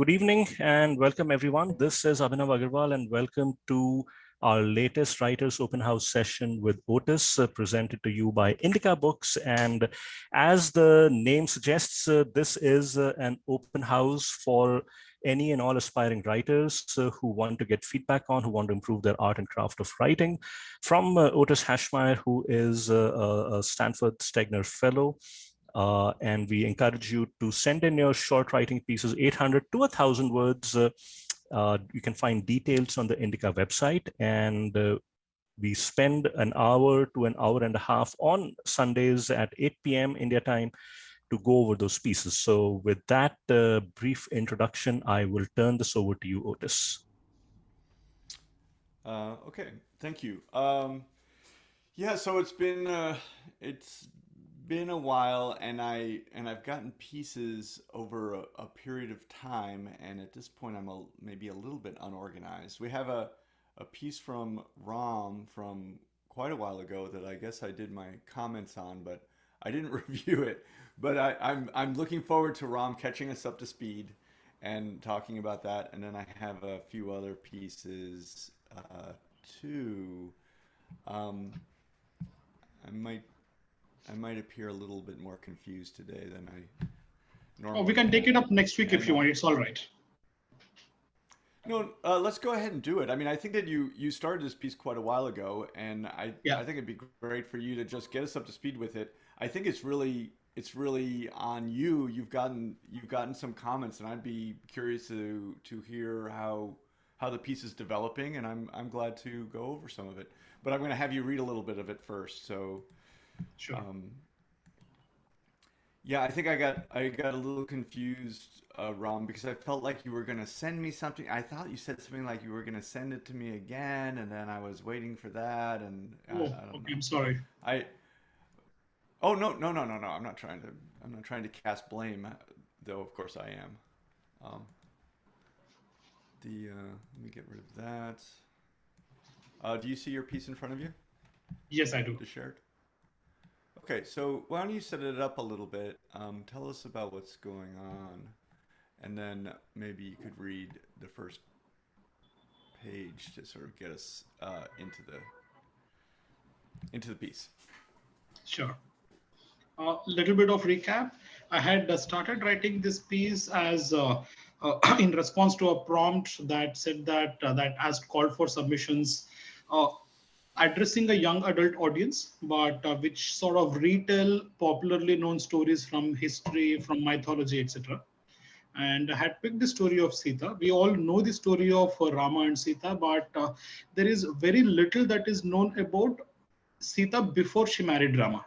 Good evening and welcome everyone. This is Abhinav Agarwal and welcome to our latest Writers Open House session with Otis, presented to you by Indica Books. And as the name suggests, this is an open house for any and all aspiring writers who want to get feedback on, who want to improve their art and craft of writing. From Otis Haschemyer, who is a Stanford Stegner Fellow. And we encourage you to send in your short writing pieces, 800 to 1,000 words. You can find details on the Indica website, and we spend an hour to an hour and a half on Sundays at 8 p.m. India time to go over those pieces. So with that brief introduction, I will turn this over to you, Otis. Okay, thank you. Yeah, so it's been a while, and I've gotten pieces over a period of time, and at this point maybe a little bit unorganized. We have a piece from Ram from quite a while ago that I guess I did my comments on, but I didn't review it. But I'm looking forward to Ram catching us up to speed and talking about that, and then I have a few other pieces too. Um, I might appear a little bit more confused today than I Oh, we normally can take it am. up next week if And you want. It's all right. no, let's go ahead and do it. I mean, I think that you started this piece quite a while ago, and Yeah. I think it'd be great for you to just get us up to speed with it. I think it's really on you. You've gotten some comments, and I'd be curious to hear how the piece is developing, and I'm glad to go over some of it. But I'm going to have you read a little bit of it first. So Sure. um, yeah, I think I got a little confused, Rom, because I felt like you were gonna send me something. I thought you said something like you were gonna send it to me again, and then I was waiting for that, and Oh, I don't okay. know. I'm sorry. I Oh, no, no, no, no, no. I'm not trying to cast blame, though of course I am. Um, let me get rid of that. Do you see your piece in front of you? Yes, I do. Just shared. Okay, so why don't you set it up a little bit? Tell us about what's going on, and then maybe you could read the first page to sort of get us into the piece. Sure. A little bit of recap. I had started writing this piece as in response to a prompt that said that asked called for submissions uh, addressing a young adult audience, but which sort of retell popularly known stories from history, from mythology, etc. And I had picked the story of Sita. We all know the story of Rama and Sita, but there is very little that is known about Sita before she married Rama.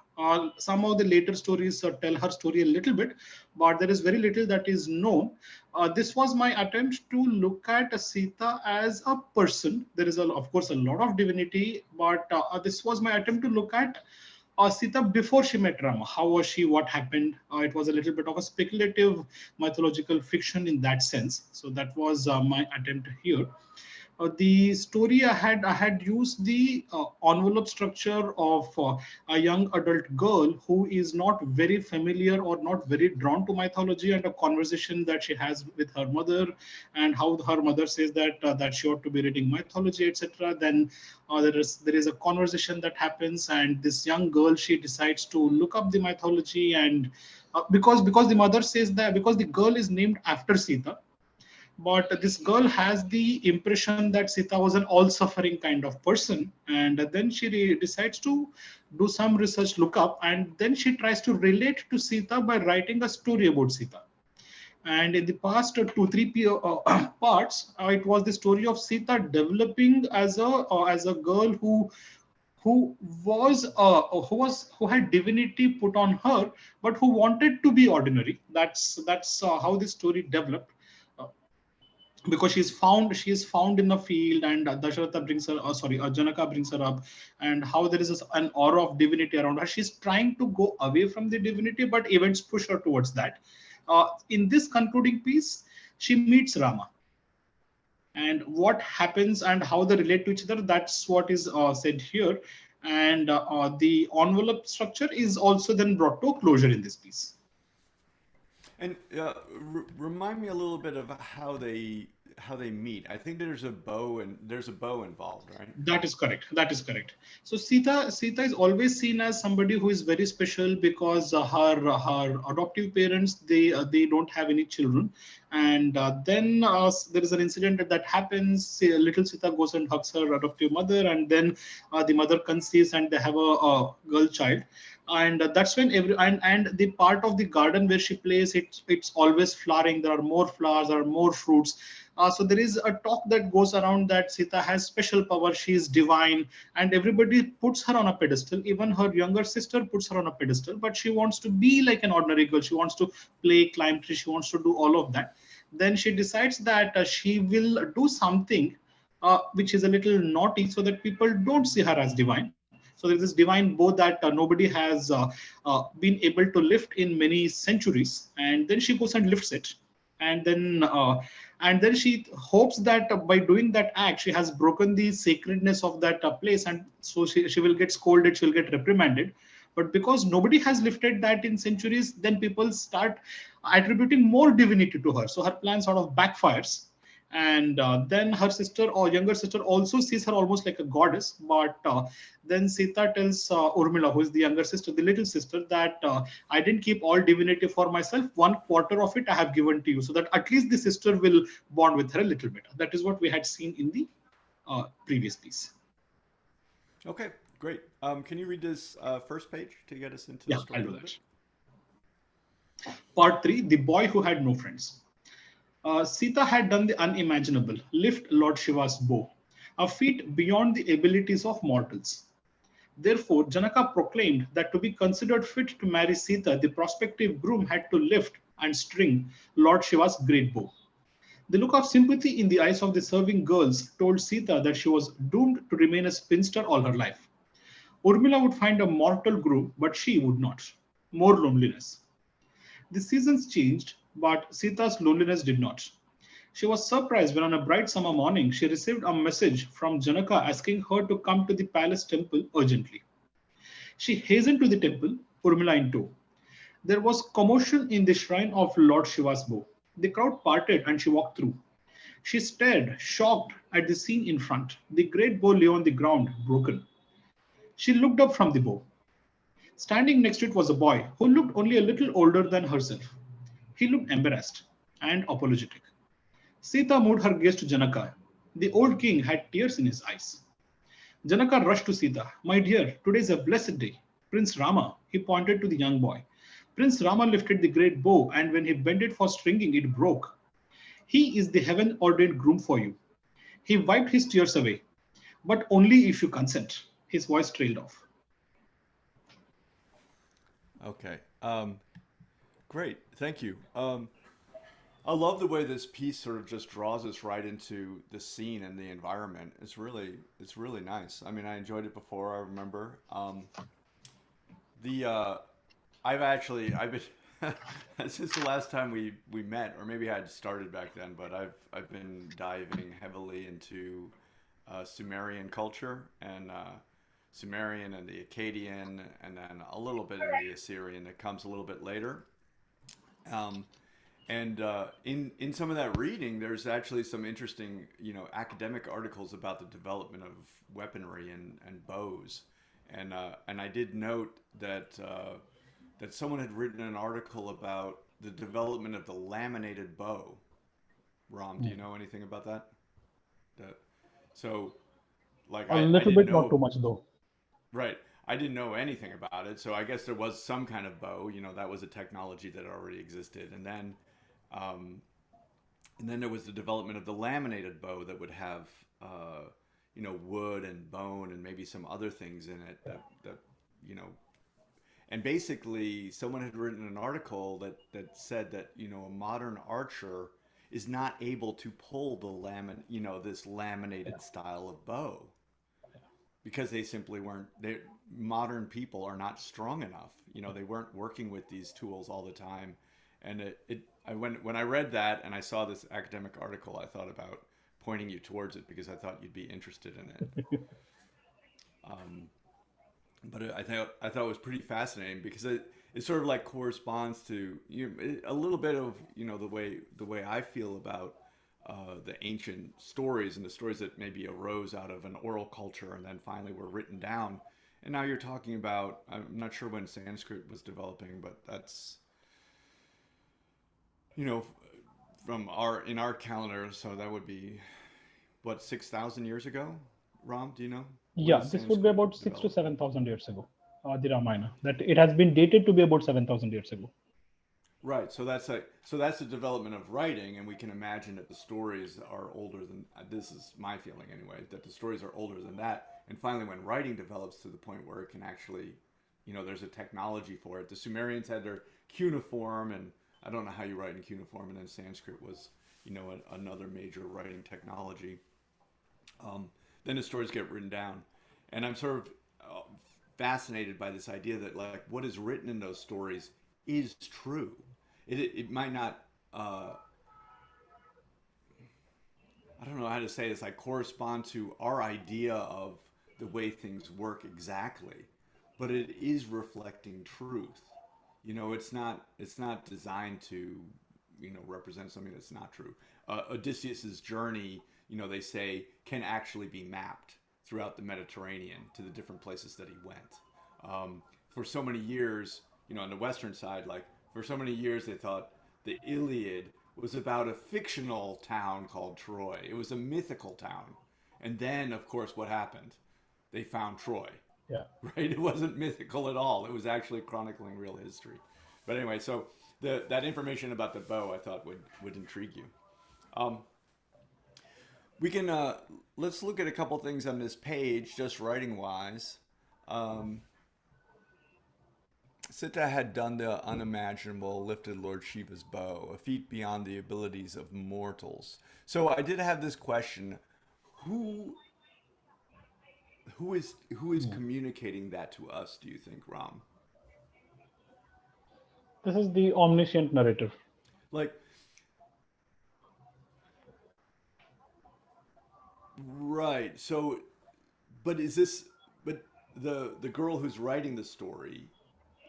Some of the later stories tell her story a little bit, but there is very little that is known. This was my attempt to look at Sita as a person. There is, of course, a lot of divinity, but this was my attempt to look at Sita before she met Rama. How was she? What happened? It was a little bit of a speculative mythological fiction in that sense. So that was my attempt here. The story I had used the envelope structure of a young adult girl who is not very familiar or not very drawn to mythology, and a conversation that she has with her mother, and how her mother says that she ought to be reading mythology, etc. Then there is a conversation that happens, and this young girl, she decides to look up the mythology, and because the mother says that, because the girl is named after Sita, but this girl has the impression that Sita was an all-suffering kind of person, and then she decides to do some research, look up, and then she tries to relate to Sita by writing a story about Sita. And in the past two, three parts, it was the story of Sita developing as a girl who who had divinity put on her, but who wanted to be ordinary. That's how the story developed. Uh, because she is found in a field, and Dasharatha brings her sorry Janaka brings her up, and how there is an aura of divinity around her. She's trying to go away from the divinity, but events push her towards that. In this concluding piece, she meets Rama, and what happens and how they relate to each other, that's what is said here. And the envelope structure is also then brought to a closure in this piece. And remind me a little bit of how they meet. I think there's a bow involved, right? That is correct. That is correct. So Sita is always seen as somebody who is very special because her adoptive parents they don't have any children, and then there is an incident that happens. Little Sita goes and hugs her adoptive mother, and then the mother conceives, and they have a girl child. And that's when and the part of the garden where she plays, it's always flowering. There are more flowers, there are more fruits. So there is a talk that goes around that Sita has special power, she is divine, and everybody puts her on a pedestal. Even her younger sister puts her on a pedestal, but she wants to be like an ordinary girl. She wants to play, climb trees, she wants to do all of that. Then she decides that she will do something which is a little naughty so that people don't see her as divine. So there's this divine bow that nobody has been able to lift in many centuries, and then she goes and lifts it, and then she hopes that by doing that act she has broken the sacredness of that place, and so she will get scolded, she will get reprimanded. But because nobody has lifted that in centuries, then people start attributing more divinity to her, so her plan sort of backfires. And then her sister or younger sister also sees her almost like a goddess. But then Sita tells Urmila, who is the younger sister, the little sister, that I didn't keep all divinity for myself. 1/4 of it I have given to you, so that at least the sister will bond with her a little bit. That is what we had seen in the previous piece. Okay, great. Can you read this first page to get us into the Yeah, story I'll a do little bit? that. Part 3, The Boy Who Had No Friends. Sita had done the unimaginable, lift Lord Shiva's bow, a feat beyond the abilities of mortals. Therefore, Janaka proclaimed that to be considered fit to marry Sita, the prospective groom had to lift and string Lord Shiva's great bow. The look of sympathy in the eyes of the serving girls told Sita that she was doomed to remain a spinster all her life. Urmila would find a mortal groom, but she would not. More loneliness. The seasons changed, but Sita's loneliness did not. She was surprised when on a bright summer morning she received a message from Janaka asking her to come to the palace temple urgently. She hastened to the temple, Urmila in tow. There was commotion in the shrine of Lord Shiva's bow. The crowd parted and she walked through. She stared, shocked, at the scene in front. The great bow lay on the ground, broken. She looked up from the bow. Standing next to it was a boy who looked only a little older than herself. He looked embarrassed and apologetic. Sita moved her gaze to Janaka. The old king had tears in his eyes. Janaka rushed to Sita. My dear, today is a blessed day. Prince Rama, he pointed to the young boy. Prince Rama lifted the great bow, and when he bent it for stringing, it broke. He is the heaven ordained groom for you. He wiped his tears away, but only if you consent. His voice trailed off. Okay. Great. Thank you. I love the way this piece sort of just draws us right into the scene and the environment. It's really nice. I mean, I enjoyed it before. I remember. The I've been since the last time we met, or maybe I had started back then, but I've been diving heavily into Sumerian culture and Sumerian and the Akkadian, and then a little bit in the Assyrian that comes a little bit later. Um, and in some of that reading, there's actually some interesting, academic articles about the development of weaponry and bows. And I did note that someone had written an article about the development of the laminated bow. Ram, do you know anything about that? That so like A I little didn't bit, not too know. much though. Right. I didn't know anything about it, so I guess there was some kind of bow. That was a technology that already existed, um, and then there was the development of the laminated bow that would have, wood and bone and maybe some other things in it that you know. And basically, someone had written an article that said that a modern archer is not able to pull this laminated style of bow because they simply weren't modern people are not strong enough. They weren't working with these tools all the time. And when I read that and I saw this academic article, I thought about pointing you towards it because I thought you'd be interested in it. um, but I thought it was pretty fascinating because it sort of like corresponds to a little bit of the way I feel about the ancient stories and the stories that maybe arose out of an oral culture and then finally were written down. And now you're talking about, I'm not sure when Sanskrit was developing, but that's you know from our in our calendar, so that would be what 6,000 years ago. Ram, do you know when Yeah, did this would be Sanskrit about six to develop? 7,000 years ago. The Ramayana, that it has been dated to be about 7,000 years ago. Right. So that's the development of writing, and we can imagine that the stories are older than this is my feeling anyway, that the stories are older than that. And finally, when writing develops to the point where it can actually, there's a technology for it. The Sumerians had their cuneiform, and I don't know how you write in cuneiform, and then Sanskrit was, another major writing technology. Um, then the stories get written down, and I'm sort of fascinated by this idea that like what is written in those stories is true. It might not. I don't know how to say this. Like correspond to our idea of the way things work exactly, but it is reflecting truth. It's not designed to represent something that's not true. Odysseus's journey, they say can actually be mapped throughout the Mediterranean to the different places that he went. For so many years, on the western side, like for so many years, they thought the Iliad was about a fictional town called Troy. It was a mythical town. And then, of course, what happened? They found Troy, Yeah. right? It wasn't mythical at all. It was actually chronicling real history. But anyway, so that information about the bow, I thought would intrigue you. Um, we can let's look at a couple things on this page, just writing wise. Um, Sita had done the unimaginable, lifted Lord Shiva's bow, a feat beyond the abilities of mortals. So I did have this question: who who is Hmm. communicating that to us? Do you think, Ram? This is the omniscient narrator. Like, right? So, but is this? But the girl who's writing the story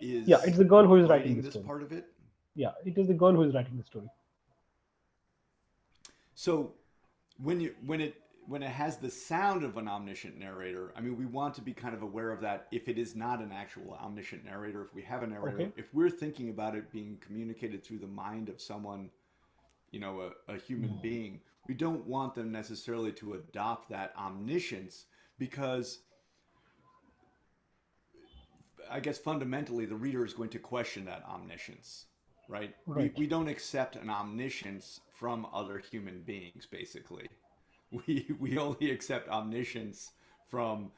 Yeah, it's is the girl who is writing writing the this story. part of it. Yeah, it is the girl who is writing the story. So when it has the sound of an omniscient narrator, I mean, we want to be kind of aware of that. If it is not an actual omniscient narrator, if we have a narrator, Okay. if we're thinking about it being communicated through the mind of someone, a human Hmm. being, we don't want them necessarily to adopt that omniscience because I guess fundamentally the reader is going to question that omniscience, right? We, Right. we don't accept an omniscience from other human beings, basically. We only accept omniscience from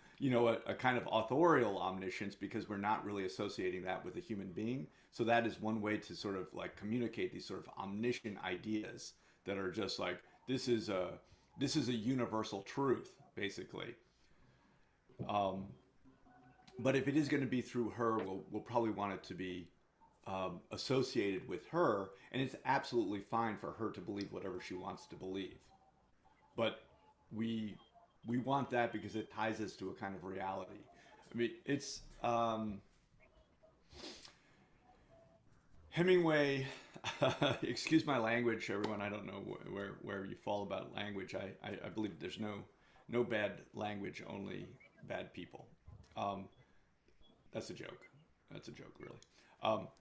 a kind of authorial omniscience because we're not really associating that with a human being. So that is one way to sort of like communicate these sort of omniscient ideas that are just like this is a universal truth, basically. um, but if it is going to be through her, we'll probably want it to be associated with her, and it's absolutely fine for her to believe whatever she wants to believe. But we we want that because it ties us to a kind of reality. I mean, it's Hemingway. Excuse my language, everyone. I don't know where you fall about language. I believe there's no bad language, only bad people. Um, that's a joke. That's a joke, really.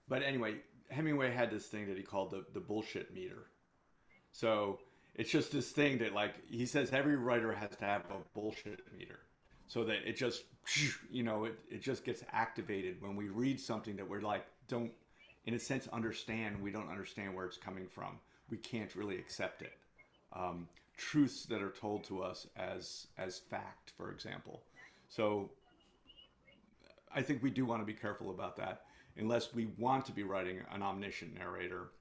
But anyway, Hemingway had this thing that he called the bullshit meter. So it's just this thing that like he says every writer has to have a bullshit meter, so that it just it just gets activated when we read something that we're like don't in a sense understand. We don't understand where it's coming from. We can't really accept it. Truths that are told to us as fact, for example. So I think we do want to be careful about that, unless we want to be writing an omniscient narrator.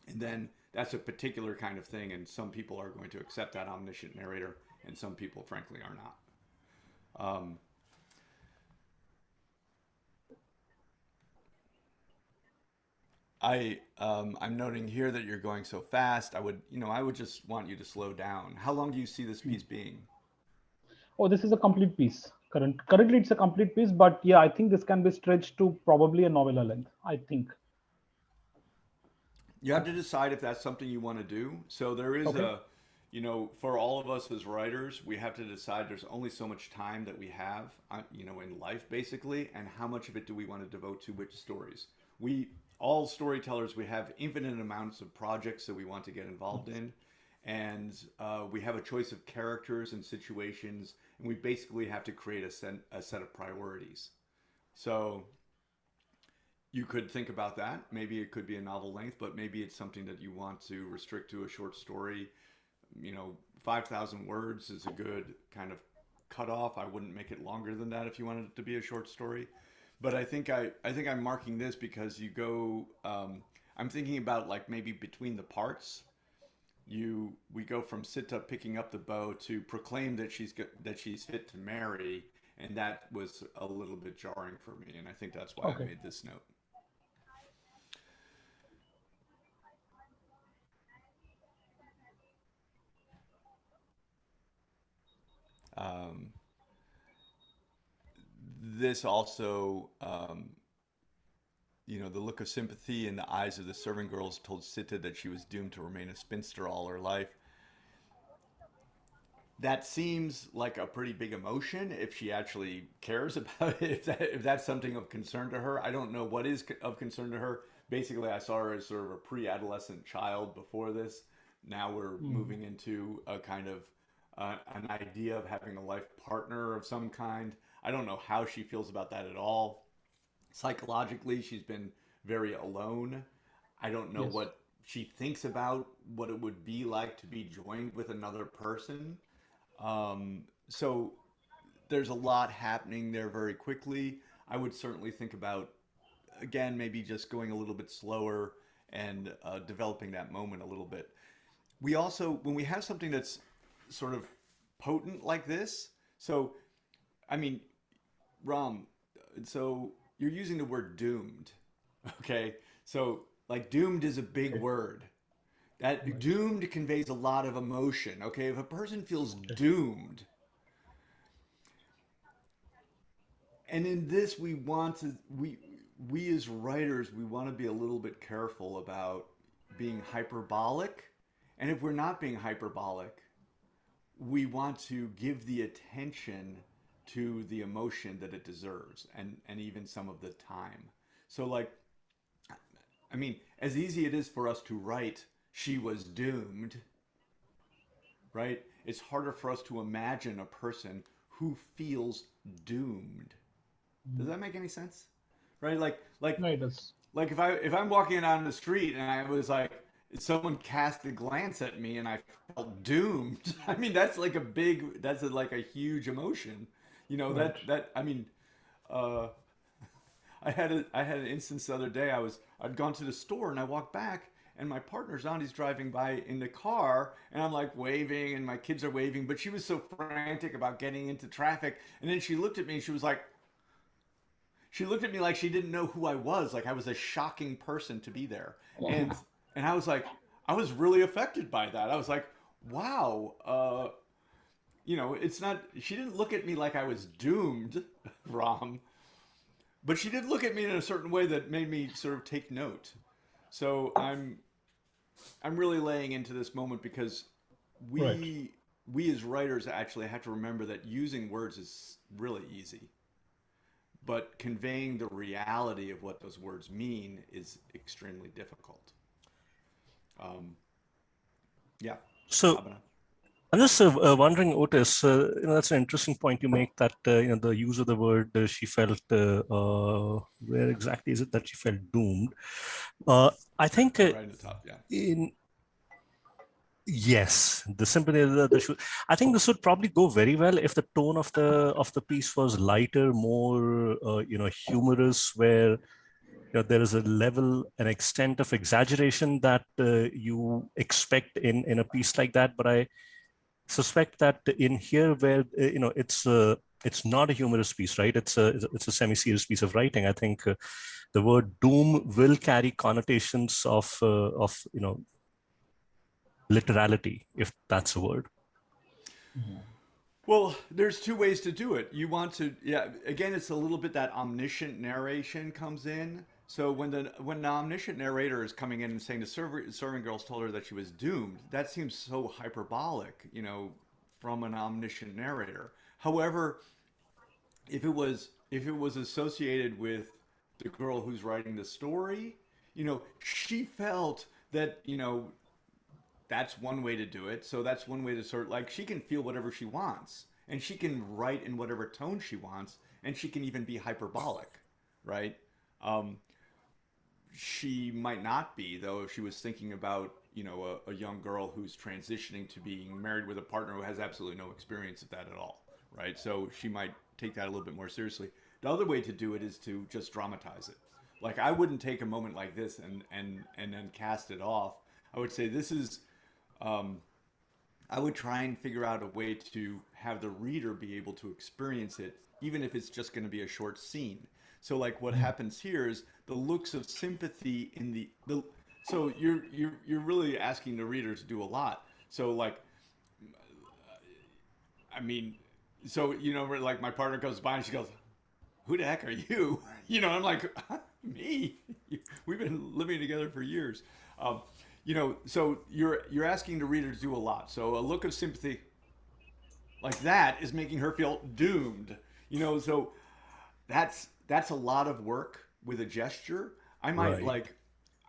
And then that's a particular kind of thing, and some people are going to accept that omniscient narrator, and some people, frankly, are not. Um, I'm noting here that you're going so fast. I would just want you to slow down. How long do you see this Hmm. piece being? Oh, this is a complete piece. Currently, it's a complete piece, but yeah, I think this can be stretched to probably a novella length, I think. You have to decide if that's something you want to do. So there is Okay. for all of us as writers, we have to decide there's only so much time that we have, in life basically, and how much of it do we want to devote to which stories. We, all storytellers, we have infinite amounts of projects that we want to get involved in, and we have a choice of characters and situations, and we basically have to create a set of priorities. So you could think about that. Maybe it could be a novel length, but maybe it's something that you want to restrict to a short story. 5,000 words is a good kind of cutoff. I wouldn't make it longer than that if you wanted it to be a short story. But I think I'm marking this because you go. I'm thinking about like maybe between the parts. We go from Sita picking up the bow to proclaim that she's fit to marry, and that was a little bit jarring for me, and I think that's why I made this note. This also, the look of sympathy in the eyes of the servant girls told Sita that she was doomed to remain a spinster all her life. That seems like a pretty big emotion if she actually cares about it, if that's something of concern to her. I don't know what is of concern to her. Basically, I saw her as sort of a pre-adolescent child before this. Now we're moving into a kind of an idea of having a life partner of some kind. I don't know how she feels about that at all. Psychologically, she's been very alone. I don't know what she thinks about what it would be like to be joined with another person. So there's a lot happening there very quickly. I would certainly think about, again, maybe just going a little bit slower and developing that moment a little bit. We also, when we have something that's sort of potent like this, so, I mean, Ram, so you're using the word doomed, okay? So, like, doomed is a big word. That doomed conveys a lot of emotion, okay? If a person feels doomed, and in this we as writers, we want to be a little bit careful about being hyperbolic. And if we're not being hyperbolic, we want to give the attention to the emotion that it deserves, and even some of the time. So, like, I mean, as easy it is for us to write, she was doomed, right? It's harder for us to imagine a person who feels doomed. Does that make any sense? Right? Like if I'm walking down the street and I was like, someone cast a glance at me and I felt doomed. I mean, that's like a huge emotion. I had an instance the other day. I'd gone to the store and I walked back and my partner Zondi's driving by in the car and I'm like waving and my kids are waving, but she was so frantic about getting into traffic. And then she looked at me and she looked at me like she didn't know who I was. Like I was a shocking person to be there. And I was like, I was really affected by that. I was like, wow, it's not, she didn't look at me like I was doomed, Ram, but she did look at me in a certain way that made me sort of take note. So I'm really laying into this moment because we as writers actually have to remember that using words is really easy, but conveying the reality of what those words mean is extremely difficult. Yeah. So Abhinav. I'm just wondering, Otis, that's an interesting point you make that, the use of the word, she felt, where exactly is it that she felt doomed? I think Right in the top, yeah. Yes, the sympathy, I think this would probably go very well if the tone of the piece was lighter, more, humorous, where there is a level, an extent of exaggeration that you expect in a piece like that. But I suspect that in here, where it's not a humorous piece, right? It's a semi-serious piece of writing. I think the word doom will carry connotations of literality, if that's a word. Well, there's two ways to do it. You want to, yeah, again, it's a little bit that omniscient narration comes in. So when the omniscient narrator is coming in and saying the serving girls told her that she was doomed, that seems so hyperbolic, from an omniscient narrator. However, if it was associated with the girl who's writing the story, she felt that, that's one way to do it. So that's one way to sort like she can feel whatever she wants and she can write in whatever tone she wants and she can even be hyperbolic, right? Um, she might not be though if she was thinking about a young girl who's transitioning to being married with a partner who has absolutely no experience of that at all, right? So she might take that a little bit more seriously. The other way to do it is to just dramatize it. Like I wouldn't take a moment like this and then cast it off. I would say this is um, I would try and figure out a way to have the reader be able to experience it, even if it's just going to be a short scene. So, like, what happens here is the looks of sympathy in the so you're really asking the reader to do a lot. So, like, I mean, so where, like my partner comes by and she goes, "Who the heck are you?" I'm like, "Me? We've been living together for years." Um, so you're asking the reader to do a lot. So a look of sympathy like that is making her feel doomed. So that's a lot of work with a gesture. I might Right. like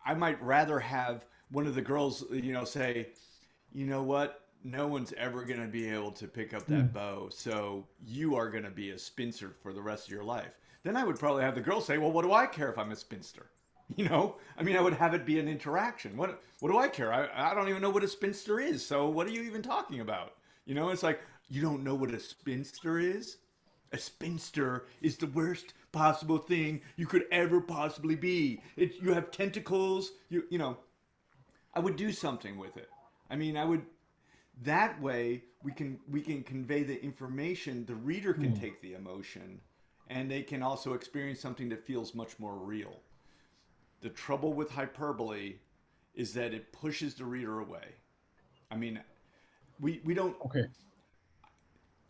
I might rather have one of the girls, say, "You know what? No one's ever going to be able to pick up that bow. So you are going to be a spinster for the rest of your life." Then I would probably have the girl say, "Well, what do I care if I'm a spinster?" I mean, I would have it be an interaction. What do I care? I don't even know what a spinster is. So what are you even talking about? It's like, you don't know what a spinster is? A spinster is the worst possible thing you could ever possibly be. You have tentacles. I would do something with it. I mean, I would. That way, we can convey the information. The reader can take the emotion, and they can also experience something that feels much more real. The trouble with hyperbole is that it pushes the reader away. I mean, we don't Okay.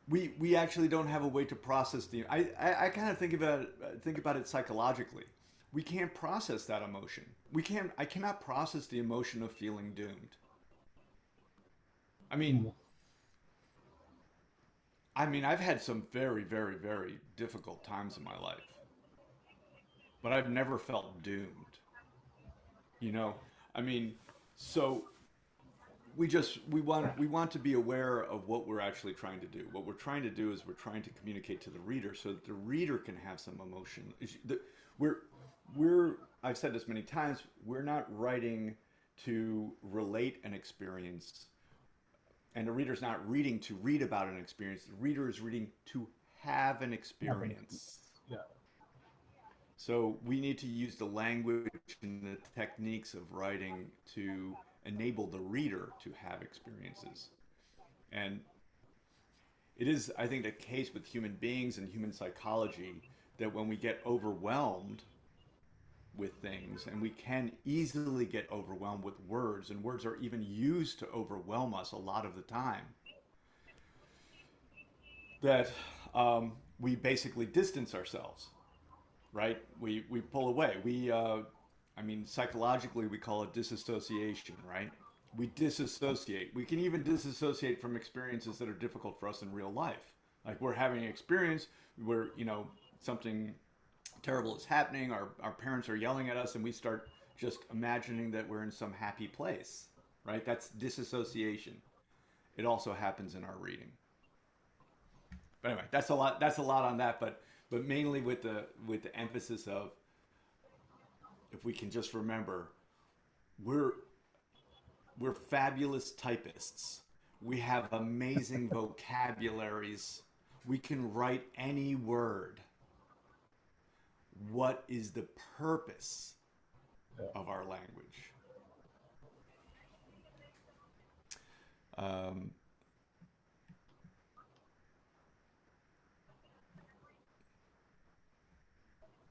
we actually don't have a way to process the. I kind of think about it psychologically. We can't process that emotion. I cannot process the emotion of feeling doomed. I mean, Mm. I've had some very, very, very difficult times in my life, but I've never felt doomed. You know, I mean, so we want to be aware of what we're actually trying to do. What we're trying to do is we're trying to communicate to the reader so that the reader can have some emotion. We're we're I've said this many times. We're not writing to relate an experience, and the reader's not reading to read about an experience. The reader is reading to have an Happened. experience. Yeah. So we need to use the language and the techniques of writing to enable the reader to have experiences. And it is, I think, the case with human beings and human psychology that when we get overwhelmed with things, and we can easily get overwhelmed with words, and words are even used to overwhelm us a lot of the time, that we basically distance ourselves, right? We pull away. Psychologically, we call it disassociation, right? We disassociate. We can even disassociate from experiences that are difficult for us in real life. Like we're having an experience where, something terrible is happening, our parents are yelling at us, and we start just imagining that we're in some happy place, right? That's disassociation. It also happens in our reading. But anyway, that's a lot on that, but mainly with the emphasis of, if we can just remember, we're we're fabulous typists. We have amazing vocabularies. We can write any word. What is the purpose Yeah. of our language? Um,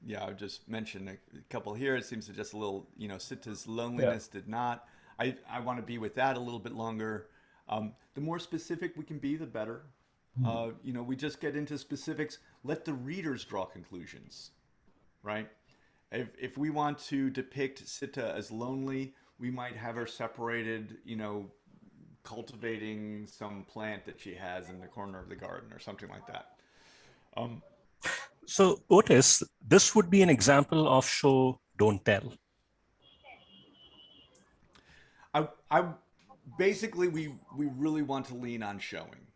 yeah, I just mentioned a couple here. It seems to just a little, Sita's Yeah. loneliness did not. I want to be with that a little bit longer. The more specific we can be, the better. We just get into specifics. Let the readers draw conclusions, right? If we want to depict Sita as lonely, we might have her separated, cultivating some plant that she has in the corner of the garden or something like that. So, Otis, this would be an example of show, don't tell. I basically we really want to lean on showing.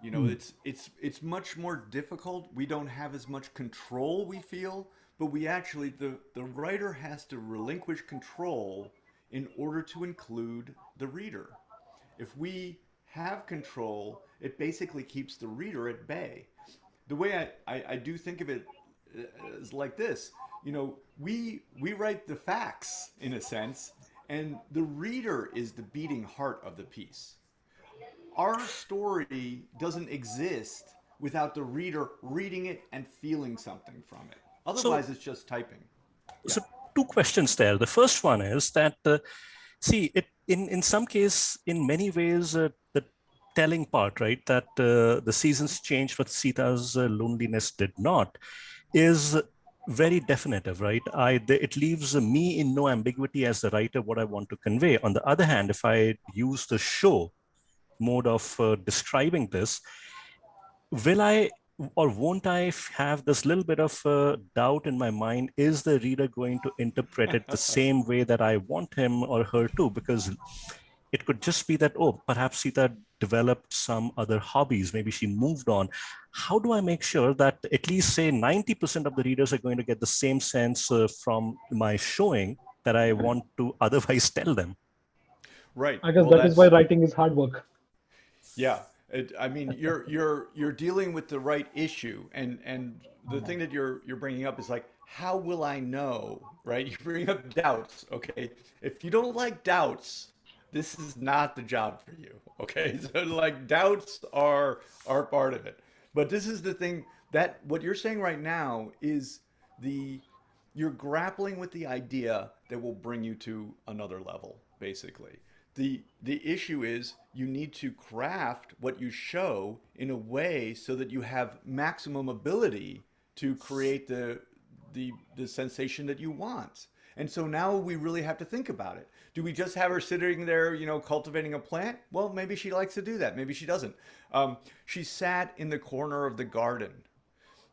It's much more difficult. We don't have as much control, we feel, but we actually the writer has to relinquish control in order to include the reader. If we have control, it basically keeps the reader at bay. The way I do think of it is like this. We write the facts in a sense, and the reader is the beating heart of the piece. Our story doesn't exist without the reader reading it and feeling something from it. Otherwise, it's just typing. So, two questions there. The first one is that, see, it in some case, in many ways, the telling part, right, that the seasons changed, but Sita's loneliness did not, is very definitive, right? It leaves me in no ambiguity as the writer what I want to convey. On the other hand, if I use the show mode of describing this, will I or won't I have this little bit of doubt in my mind? Is the reader going to interpret it the same way that I want him or her to? Because it could just be that, oh, perhaps Sita developed some other hobbies. Maybe she moved on. How do I make sure that at least, say, 90% of the readers are going to get the same sense from my showing that I want to otherwise tell them? Right. I guess that is why writing is hard work. Yeah. I mean, you're dealing with the right issue, and the thing that you're bringing up is like, how will I know, right? You bring up doubts, okay? If you don't like doubts, this is not the job for you, okay? So like doubts are part of it, but this is the thing that what you're saying right now is you're grappling with the idea that will bring you to another level, basically. The issue is you need to craft what you show in a way so that you have maximum ability to create the sensation that you want. And so now we really have to think about it. Do we just have her sitting there, cultivating a plant? Well, maybe she likes to do that. Maybe she doesn't. She sat in the corner of the garden.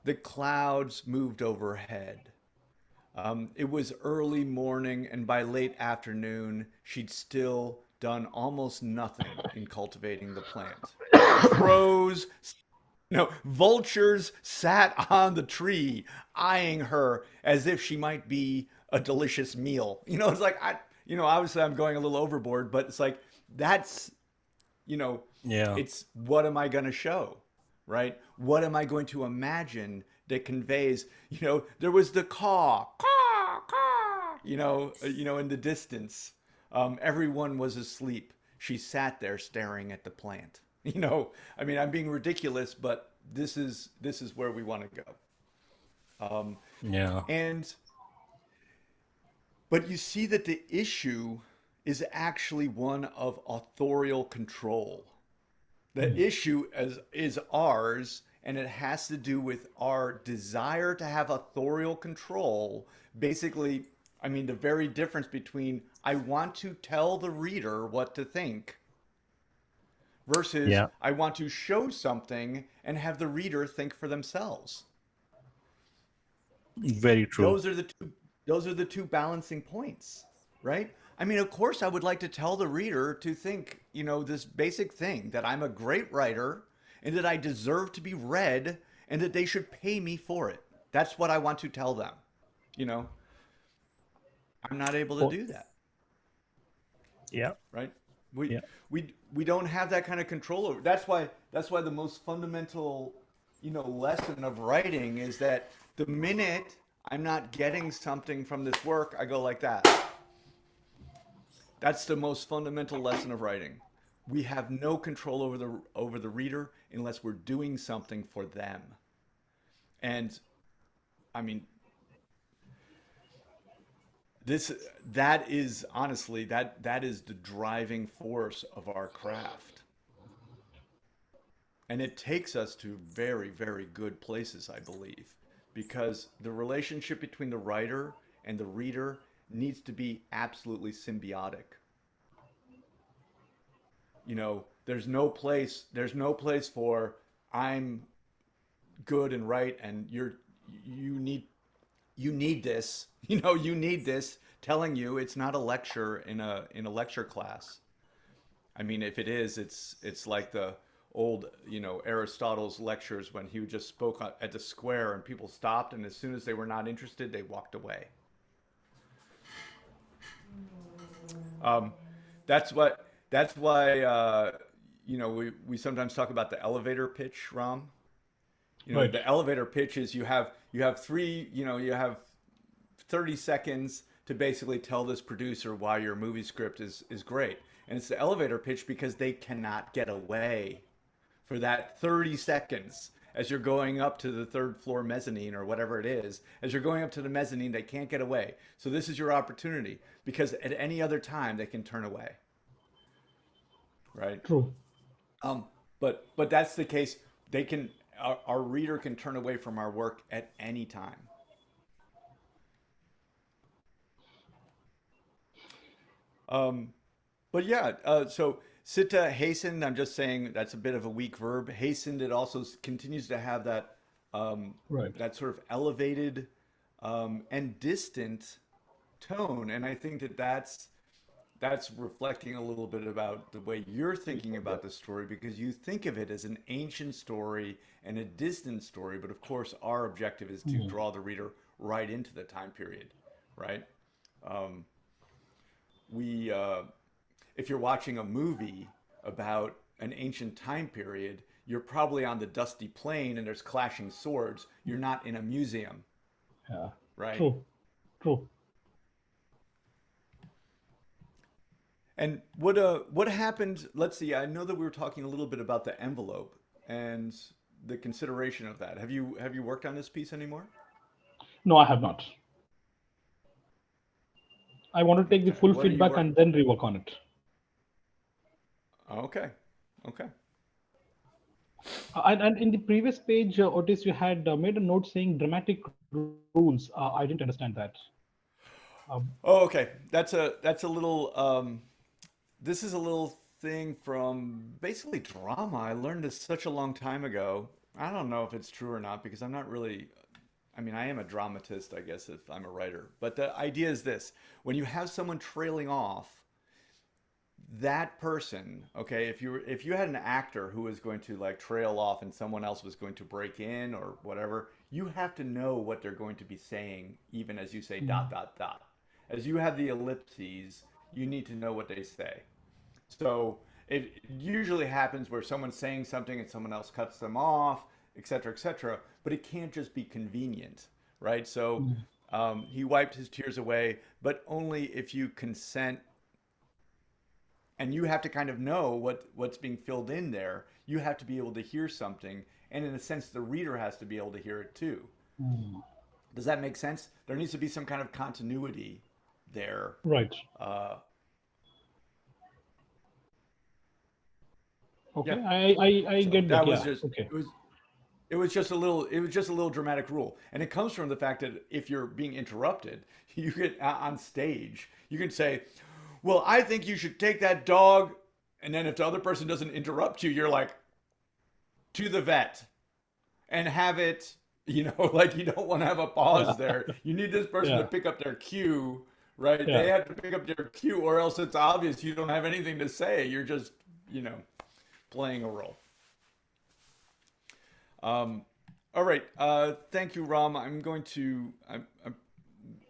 The clouds moved overhead. It was early morning, and by late afternoon, she'd still done almost nothing in cultivating the plant. Crows, no, vultures sat on the tree, eyeing her as if she might be a delicious meal. It's like, obviously I'm going a little overboard, but it's like, that's, Yeah. it's what am I going to show, right? What am I going to imagine that conveys, there was the caw, in the distance. Everyone was asleep. She sat there staring at the plant. I mean, I'm being ridiculous, but this is where we want to go. Yeah. But you see that the issue is actually one of authorial control. The issue is ours, and it has to do with our desire to have authorial control. Basically, I mean, the very difference between I want to tell the reader what to think versus I want to show something and have the reader think for themselves. Very true. Those are the two balancing points, right? I mean, of course, I would like to tell the reader to think, this basic thing that I'm a great writer and that I deserve to be read and that they should pay me for it. That's what I want to tell them. I'm not able to do that. Yeah. Right? We don't have that kind of control over. That's why the most fundamental, lesson of writing is that the minute I'm not getting something from this work, I go like that. That's the most fundamental lesson of writing. We have no control over the reader unless we're doing something for them. And I mean, that is honestly that is the driving force of our craft. And it takes us to very, very good places, I believe, because the relationship between the writer and the reader needs to be absolutely symbiotic. You know, there's no place for I'm good and right and you need you need this. You know, you need this telling you it's not a lecture in a lecture class. I mean, if it is, it's like the old, you know, Aristotle's lectures when he just spoke at the square and people stopped, and as soon as they were not interested, they walked away. Um, that's why you know we sometimes talk about the elevator pitch, Ram. You know, Right. the elevator pitch is you have three, you know, you have 30 seconds to basically tell this producer why your movie script is great. And it's the elevator pitch because they cannot get away for that 30 seconds as you're going up to the third floor mezzanine or whatever it is. As you're going up to the mezzanine, they can't get away. So this is your opportunity because at any other time they can turn away, right? True. Um, but that's the case. They can our reader can turn away from our work at any time. Um, but yeah, so Sita hastened. I'm just saying that's a bit of a weak verb. Hastened. It also continues to have that Right. that sort of elevated and distant tone, and I think that that's reflecting a little bit about the way you're thinking about the story because you think of it as an ancient story and a distant story, but of course our objective is to draw the reader right into the time period, right? Um, we if you're watching a movie about an ancient time period, you're probably on the dusty plain and there's clashing swords. You're not in a museum, Yeah. right? True. True. And what happened? Let's see. I know that we were talking a little bit about the envelope and the consideration of that. Have you worked on this piece anymore? No, I have not. I want to take the Okay. full What are you feedback work? and then rework on it. Okay. Okay. And in the previous page, Otis, you had made a note saying dramatic rules. I didn't understand that. Um, Oh, okay. That's a little. This is a little thing from basically drama. I learned this such a long time ago. I don't know if it's true or not because I'm not really. I mean, I am a dramatist, I guess, if I'm a writer. But the idea is this: when you have someone trailing off, that person, okay, if you had an actor who was going to like trail off and someone else was going to break in or whatever, you have to know what they're going to be saying, even as you say dot dot dot. As you have the ellipses, you need to know what they say. So it usually happens where someone's saying something and someone else cuts them off, et cetera, et cetera. But it can't just be convenient, right? So he wiped his tears away, but only if you consent, and you have to kind of know what's being filled in there. You have to be able to hear something, and in a sense, the reader has to be able to hear it too. Does that make sense? There needs to be some kind of continuity there. right. Uh, yeah. Okay. I So get that. that was Yeah. just Okay. it was just a little dramatic rule, and it comes from the fact that if you're being interrupted, you get on stage, you can say, "Well, I think you should take that dog," and then if the other person doesn't interrupt you, you're like, "To the vet," and have it, you know, like you don't want to have a pause Yeah. there. You need this person to Yeah. pick up their cue, right? They Yeah. have to pick up their cue, or else it's obvious you don't have anything to say. You're just, you know, playing a role. Um, all right. Thank you, Ram. I'm going to.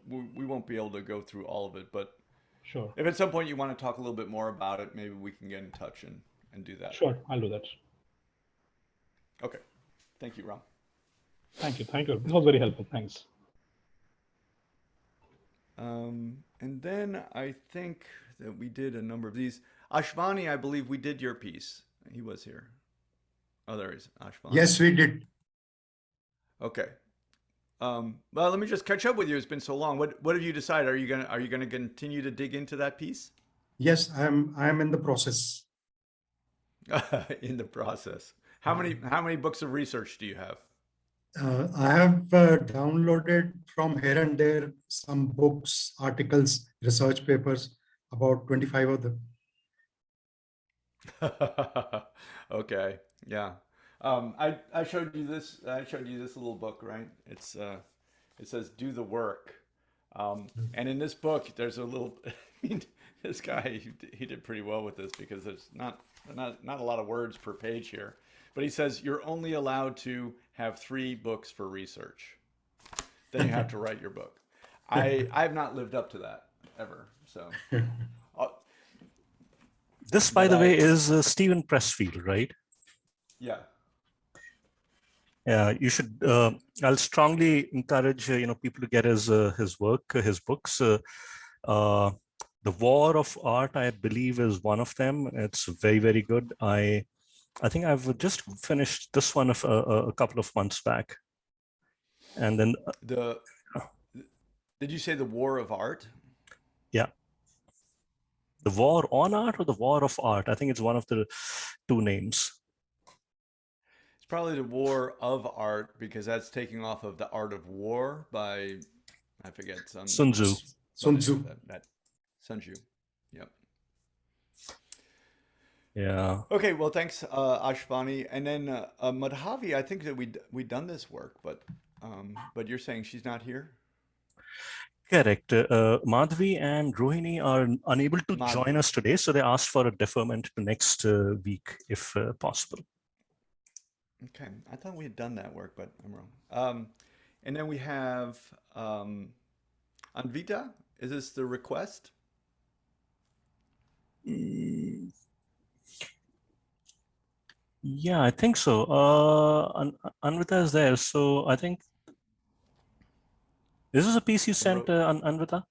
We won't be able to go through all of it, but Sure. if at some point you want to talk a little bit more about it, maybe we can get in touch and do that. Sure. I'll do that. Okay. Thank you, Ram. Thank you. Thank you. This was very helpful. Thanks. And then I think that we did a number of these. Ashvani, I believe we did your piece. He was here. Oh, there he is, Ashvani. Yes, we did. Okay. Well, let me just catch up with you. It's been so long. What have you decided? Are you gonna continue to dig into that piece? Yes, I am in the process. In the process. How many books of research do you have? I have downloaded from here and there some books, articles, research papers, about 25 of them. Okay, yeah. I showed you this. I showed you this little book, right? It says "Do the Work," and in this book, there's a little. I mean, this guy he did pretty well with this because there's not a lot of words per page here, but he says you're only allowed to have 3 books for research. Then you have to write your book. I've not lived up to that ever. So, This, by the way, is Stephen Pressfield, right? yeah. Yeah, you should. I'll strongly encourage people to get his work, his books. The War of Art, I believe, is one of them. It's very, very good. I think I've just finished this one a couple of months back, and then Did you say the War of Art? yeah, the War on Art or the War of Art. I think it's one of the 2 names. It's probably the War of Art because that's taking off of the Art of War by I forget Sun Tzu. Sun Tzu. Sun Tzu. Yep. Yeah. Okay. Well, thanks, Ashvani. And then Madhavi. I think that we done this work, but you're saying she's not here. Correct. Madhvi and Rohini are unable to join us today, so they asked for a deferment to next week, if possible. Okay, I thought we had done that work, but I'm wrong. And then we have Anvita. Is this the request? Yeah, I think so. Anvita is there, so I think this is a piece you sent, Anvita.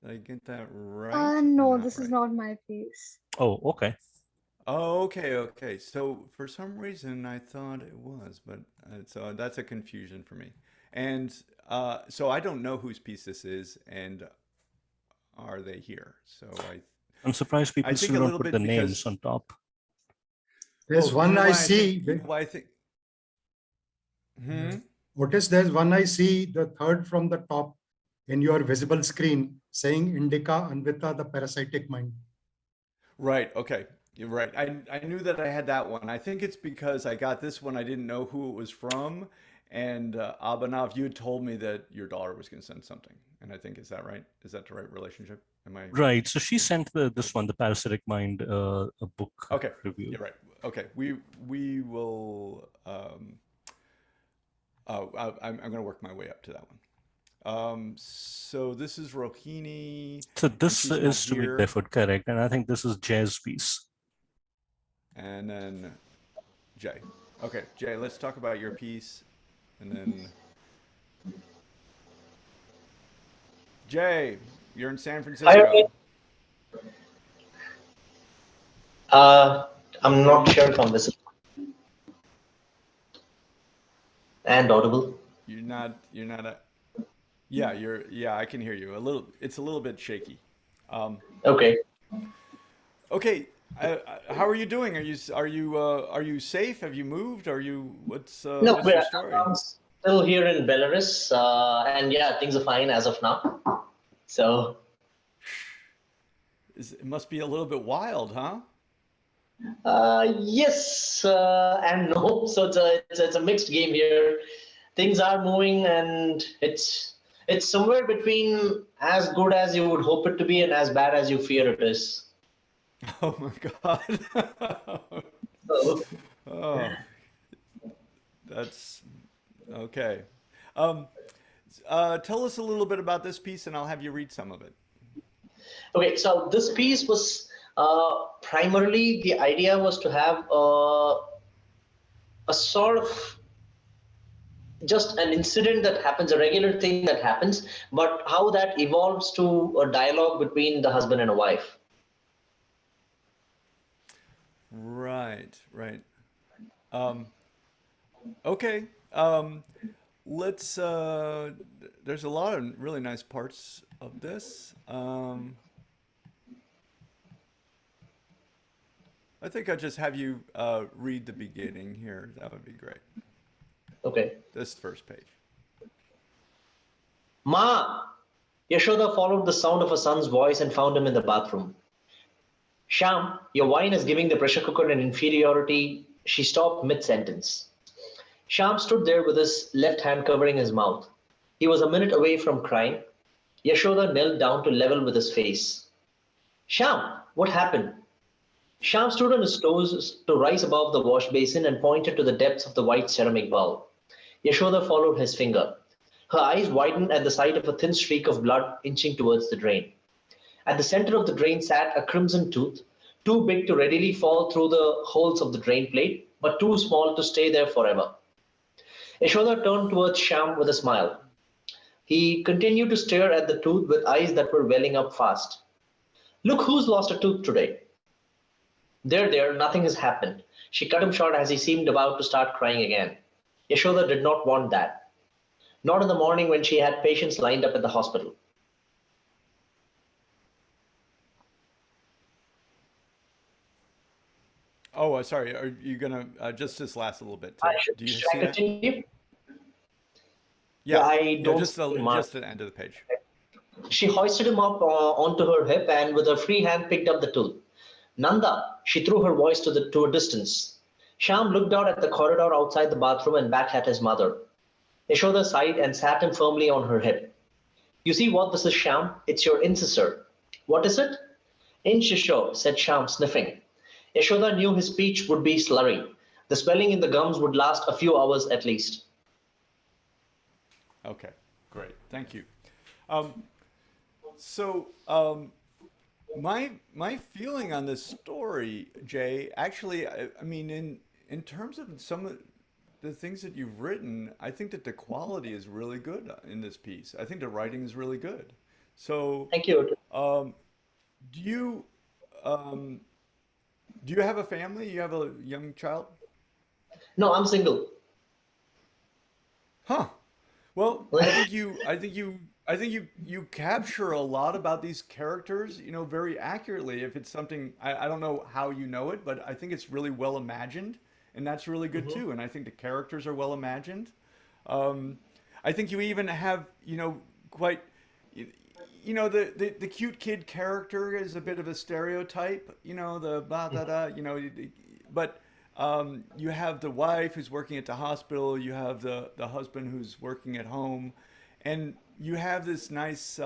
Did I get that right? No, this is not my piece. Oh, okay. Oh, okay. So for some reason I thought it was, but so that's a confusion for me. And so I don't know whose piece this is, and are they here? So I'm surprised people think still a don't little put bit the because- names on top. There's Oh, one you know I why see. you know why I think. Otis, there's one I see, the third from the top in your visible screen saying Indica Anvita, the parasitic mind. Right. Okay. You're right. I knew that I had that one. I think it's because I got this one. I didn't know who it was from. And Abhinav, you had told me that your daughter was going to send something. And I think, is that right? Is that the right relationship? Am I Right. So she sent this one, the Parasitic Mind, a book review. You're right. Okay. We will. I'm going to work my way up to that one. So this is Rohini. So this is to be here. deferred, correct? And I think this is Jay's piece. And then Jay. Okay, Jay, let's talk about your piece. And then Jay, you're in San Francisco. I'm not sure if I'm visible and audible. You're not yeah, I can hear you. It's a little bit shaky. Okay. Okay. How are you doing? Are you safe? Have you moved? What's No, what's your story? I'm still here in Belarus, and yeah, things are fine as of now. So It must be a little bit wild, huh? yes and no. So it's a mixed game here. Things are moving, and it's somewhere between as good as you would hope it to be and as bad as you fear it is. Oh my God. So, Oh, that's okay. Tell us a little bit about this piece, and I'll have you read some of it. okay, so this piece was primarily the idea was to have a sort of just an incident that happens, a regular thing that happens, but how that evolves to a dialogue between the husband and a wife. Right. Okay. Let's. There's a lot of really nice parts of this. I think I'll just have you read the beginning here. That would be great. Okay. This first page. Ma! Yashoda followed the sound of her son's voice and found him in the bathroom. Sham, your wine is giving the pressure cooker an inferiority. She stopped mid-sentence. Sham stood there with his left hand covering his mouth. He was a minute away from crying. Yashoda knelt down to level with his face. Sham, what happened? Sham stood on his toes to rise above the wash basin and pointed to the depths of the white ceramic bowl. Yashoda followed his finger. Her eyes widened at the sight of a thin streak of blood inching towards the drain. At the center of the drain sat a crimson tooth, too big to readily fall through the holes of the drain plate, but too small to stay there forever. Yashoda turned towards Sham with a smile. He continued to stare at the tooth with eyes that were welling up fast. Look who's lost a tooth today. There, nothing has happened. She cut him short as he seemed about to start crying again. Yashoda did not want that. Not in the morning when she had patients lined up at the hospital. Oh, sorry. Are you gonna just this last a little bit? Do you Should see I that? continue? Yeah. I don't Just see Mark. just the end of the page. She hoisted him up onto her hip and with her free hand picked up the tooth. Nanda, she threw her voice to a distance. Sham looked out at the corridor outside the bathroom and back at his mother. Yashoda sighed and sat him firmly on her hip. You see what this is, Sham? It's your incisor. What is it? Incisor, said Sham, sniffing. Yashoda knew his speech would be slurry. The swelling in the gums would last a few hours at least. Okay, great. Thank you. So my feeling on this story, Jay, actually, I mean, in terms of some of the things that you've written, I think that the quality is really good in this piece. I think the writing is really good. So, Thank you. do you do you have a family? You have a young child? No, I'm single. Huh. Well, I think you capture a lot about these characters, you know, very accurately. If it's something, I don't know how you know it, but I think it's really well imagined, and that's really good too. And I think the characters are well imagined. I think you even have, you know, quite, you know, the cute kid character is a bit of a stereotype, you know, the blah da da, you know, but you have the wife who's working at the hospital, you have the husband who's working at home, and you have this nice,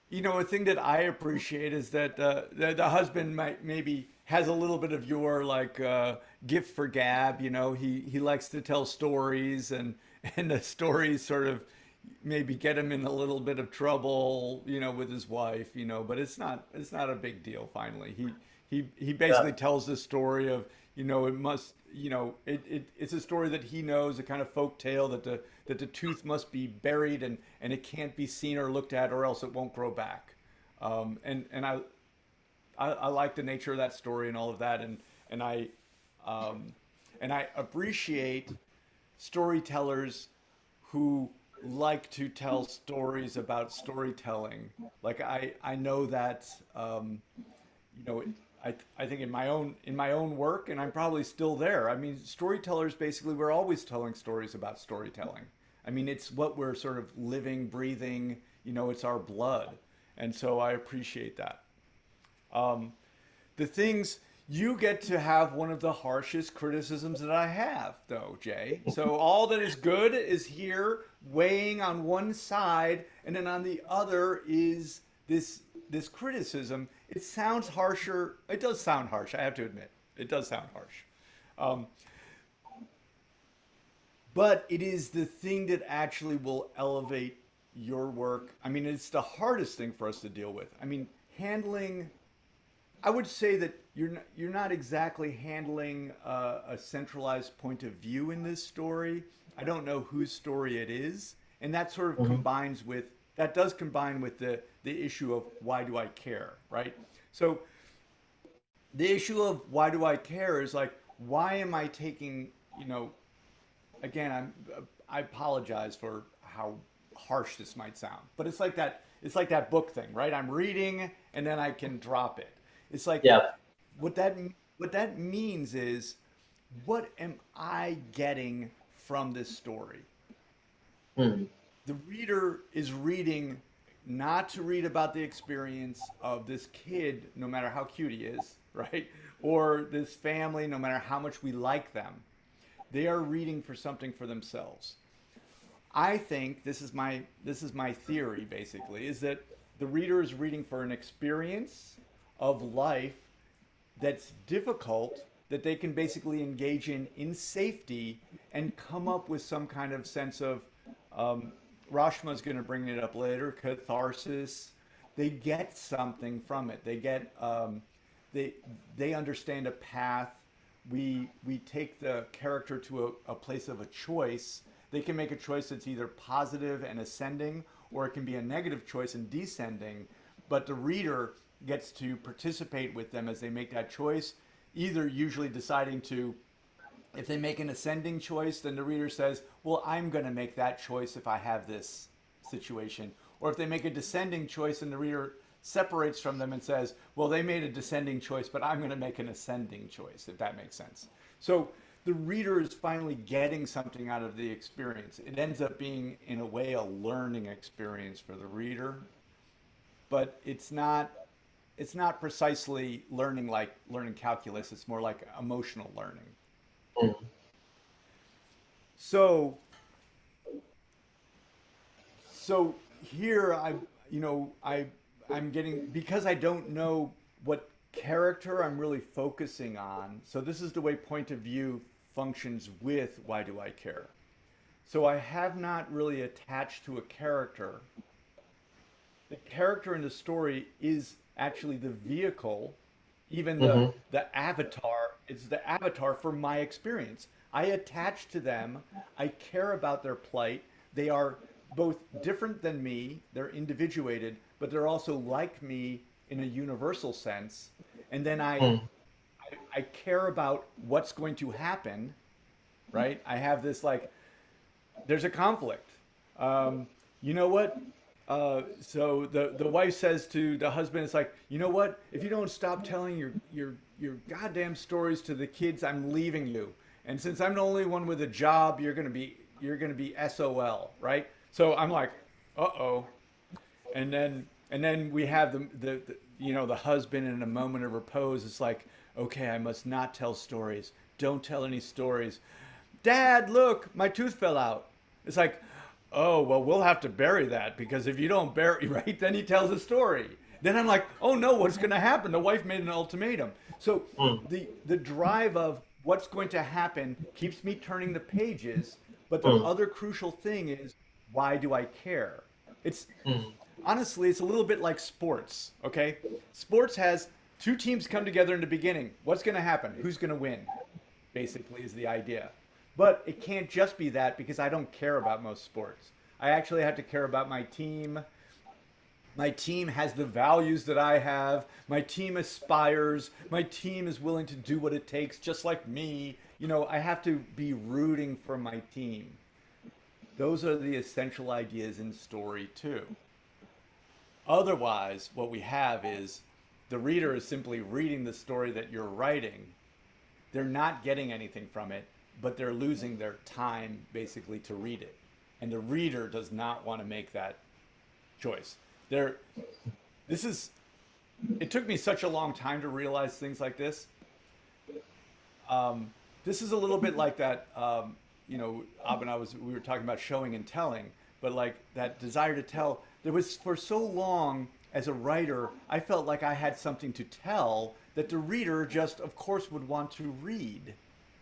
you know, a thing that I appreciate is that the husband might maybe has a little bit of your like gift for gab. You know, he likes to tell stories, and the stories sort of maybe get him in a little bit of trouble, you know, with his wife. You know, but it's not a big deal. Finally, he basically tells the story of, you know, it must, you know, it's a story that he knows, a kind of folk tale that the tooth must be buried and it can't be seen or looked at or else it won't grow back. And I like the nature of that story and all of that, and I appreciate storytellers who like to tell stories about storytelling. Like I know that, you know, I think in my own work, and I'm probably still there. I mean, storytellers, basically, we're always telling stories about storytelling. I mean, it's what we're sort of living, breathing, you know, it's our blood. And so I appreciate that. The things, you get to have one of the harshest criticisms that I have, though, Jay. So all that is good is here weighing on one side, and then on the other is this criticism. It sounds harsher. It does sound harsh, I have to admit. It does sound harsh. But it is the thing that actually will elevate your work. I mean, it's the hardest thing for us to deal with. I mean, handling, I would say that you're not exactly handling a centralized point of view in this story. I don't know whose story it is. And that sort of combines with, that does combine with the issue of why do I care, right? So the issue of why do I care is like, why am I taking, you know, again, I apologize for how harsh this might sound, but it's like that book thing, right? I'm reading and then I can drop it. It's like Yeah. what that what that means is, what am I getting from this story? Hmm. The reader is reading not to read about the experience of this kid, no matter how cute he is, right? Or this family, no matter how much we like them. They are reading for something for themselves. I think this is my theory basically, is that the reader is reading for an experience of life that's difficult, that they can basically engage in safety and come up with some kind of sense of, um, Rashma's going to bring it up later, catharsis. They get something from it. They they understand a path. We take the character to a place of a choice. They can make a choice that's either positive and ascending, or it can be a negative choice and descending. But the reader gets to participate with them as they make that choice, either usually deciding to, if they make an ascending choice, then the reader says, well, I'm going to make that choice if I have this situation. Or if they make a descending choice, and the reader separates from them and says, well, they made a descending choice, but I'm going to make an ascending choice, if that makes sense. So the reader is finally getting something out of the experience. It ends up being, in a way, a learning experience for the reader, but it's not precisely learning like learning calculus. It's more like emotional learning. Hmm. So so here I'm getting, because I don't know what character I'm really focusing on. So this is the way point of view functions with why do I care. So I have not really attached to a character. The character in the story is actually the vehicle, even the Hmm. the avatar. It's the avatar for my experience. I attach to them. I care about their plight. They are both different than me. They're individuated, but they're also like me in a universal sense. And then I care about what's going to happen, right? I have this, like, there's a conflict. You know what? So the wife says to the husband, it's like, you know what? If you don't stop telling your goddamn stories to the kids, I'm leaving you. And since I'm the only one with a job, you're gonna be SOL, right? So I'm like, uh-oh. And then we have the husband in a moment of repose. It's like, okay, I must not tell stories. Don't tell any stories. Dad, look, my tooth fell out. It's like, oh, well, we'll have to bury that, because if you don't bury, right, then he tells a story. Then I'm like, oh no, what's going to happen? The wife made an ultimatum. So the drive of what's going to happen keeps me turning the pages. But the Hmm. other crucial thing is, why do I care? It's Hmm. honestly, it's a little bit like sports. Okay, sports has two teams come together in the beginning. What's going to happen? Who's going to win? Basically, is the idea. But it can't just be that, because I don't care about most sports. I actually have to care about my team. My team has the values that I have. My team aspires. My team is willing to do what it takes, just like me. I have to be rooting for my team. Those are the essential ideas in story too. Otherwise, what we have is the reader is simply reading the story that you're writing. They're not getting anything from it, but they're losing their time basically to read it. And the reader does not want to make that choice. There, this is. It took me such a long time to realize things like this. This is a little bit like that. Ab and we were talking about showing and telling, but like that desire to tell. There was, for so long as a writer, I felt like I had something to tell that the reader just, of course, would want to read.